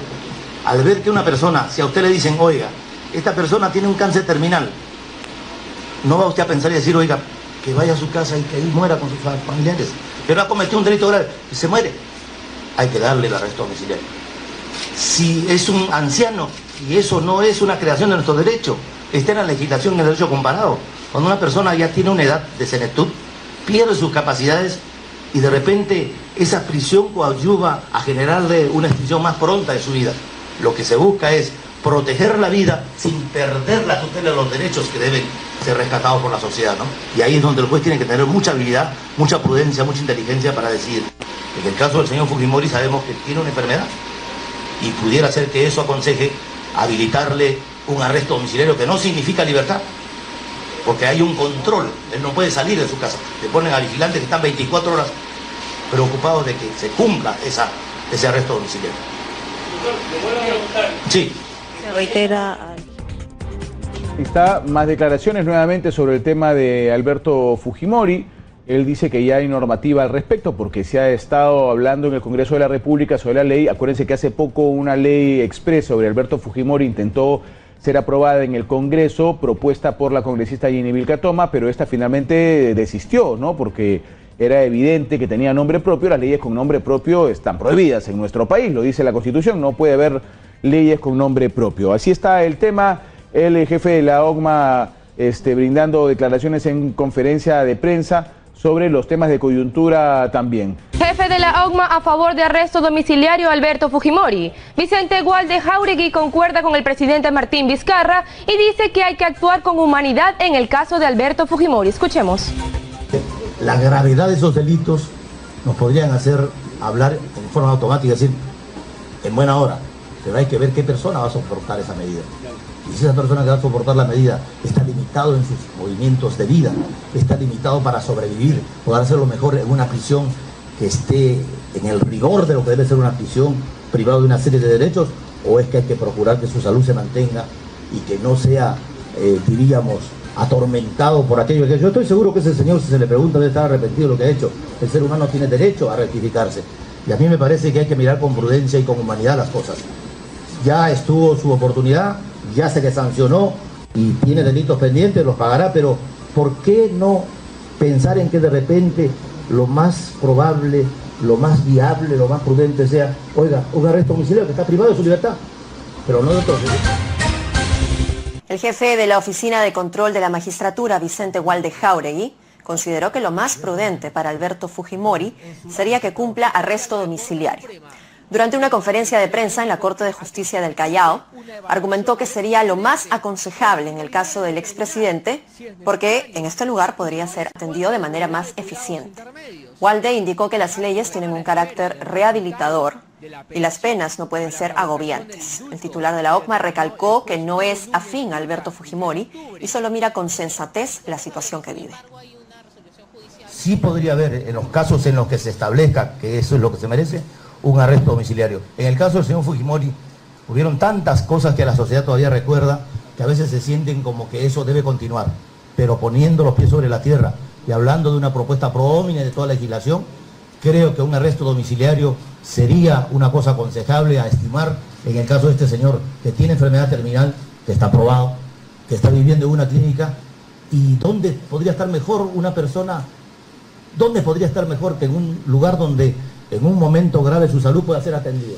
Al ver que una persona, si a usted le dicen, oiga, esta persona tiene un cáncer terminal, no va usted a pensar y decir, oiga, que vaya a su casa y que ahí muera con sus familiares, pero ha cometido un delito grave y se muere. Hay que darle el arresto domiciliario. Si es un anciano, y eso no es una creación de nuestro derecho, está en la legislación en el derecho comparado. Cuando una persona ya tiene una edad de senectud, pierde sus capacidades y de repente esa prisión coadyuva a generarle una extinción más pronta de su vida. Lo que se busca es proteger la vida sin perder la tutela de los derechos que deben ser rescatados por la sociedad, ¿no? Y ahí es donde el juez tiene que tener mucha habilidad, mucha prudencia, mucha inteligencia para decidir. En el caso del señor Fujimori sabemos que tiene una enfermedad y pudiera ser que eso aconseje habilitarle un arresto domiciliario que no significa libertad, porque hay un control, él no puede salir de su casa, le ponen a vigilantes que están 24 horas preocupados de que se cumpla ese arresto domiciliario. Sí. Se reitera. Está más declaraciones nuevamente sobre el tema de Alberto Fujimori. Él dice que ya hay normativa al respecto porque se ha estado hablando en el Congreso de la República sobre la ley. Acuérdense que hace poco una ley express sobre Alberto Fujimori intentó ser aprobada en el Congreso, propuesta por la congresista Jenny Vilcatoma, pero esta finalmente desistió, ¿no? Porque era evidente que tenía nombre propio. Las leyes con nombre propio están prohibidas en nuestro país, lo dice la Constitución, no puede haber leyes con nombre propio. Así está el tema. El jefe de la OCMA brindando declaraciones en conferencia de prensa sobre los temas de coyuntura también. Jefe de la OCMA a favor de arresto domiciliario Alberto Fujimori. Vicente Walde Jáuregui concuerda con el presidente Martín Vizcarra y dice que hay que actuar con humanidad en el caso de Alberto Fujimori. Escuchemos. La gravedad de esos delitos nos podrían hacer hablar en forma automática, decir, en buena hora, pero hay que ver qué persona va a soportar esa medida. Y si esa persona que va a soportar la medida está limitado en sus movimientos de vida, está limitado para sobrevivir, poder hacerlo mejor en una prisión que esté en el rigor de lo que debe ser una prisión privada de una serie de derechos, o es que hay que procurar que su salud se mantenga y que no sea, diríamos, atormentado por aquello que... Yo estoy seguro que ese señor, si se le pregunta, debe estar arrepentido de lo que ha hecho. El ser humano tiene derecho a rectificarse. Y a mí me parece que hay que mirar con prudencia y con humanidad las cosas. Ya estuvo su oportunidad, ya se le sancionó y tiene delitos pendientes, los pagará, pero ¿por qué no pensar en que de repente lo más probable, lo más viable, lo más prudente sea, oiga, un arresto domiciliario que está privado de su libertad, pero no de otros derechos? El jefe de la Oficina de Control de la Magistratura, Vicente Walde Jáuregui, consideró que lo más prudente para Alberto Fujimori sería que cumpla arresto domiciliario. Durante una conferencia de prensa en la Corte de Justicia del Callao, argumentó que sería lo más aconsejable en el caso del expresidente, porque en este lugar podría ser atendido de manera más eficiente. Walde indicó que las leyes tienen un carácter rehabilitador y las penas no pueden ser agobiantes. El titular de la OCMA recalcó que no es afín a Alberto Fujimori y solo mira con sensatez la situación que vive. Sí podría haber, en los casos en los que se establezca que eso es lo que se merece, un arresto domiciliario. En el caso del señor Fujimori, hubieron tantas cosas que la sociedad todavía recuerda, que a veces se sienten como que eso debe continuar, pero poniendo los pies sobre la tierra, y hablando de una propuesta pro homine de toda la legislación, creo que un arresto domiciliario sería una cosa aconsejable a estimar en el caso de este señor que tiene enfermedad terminal, que está probado, que está viviendo en una clínica. ¿Y dónde podría estar mejor una persona? ¿Dónde podría estar mejor que en un lugar donde en un momento grave su salud pueda ser atendido?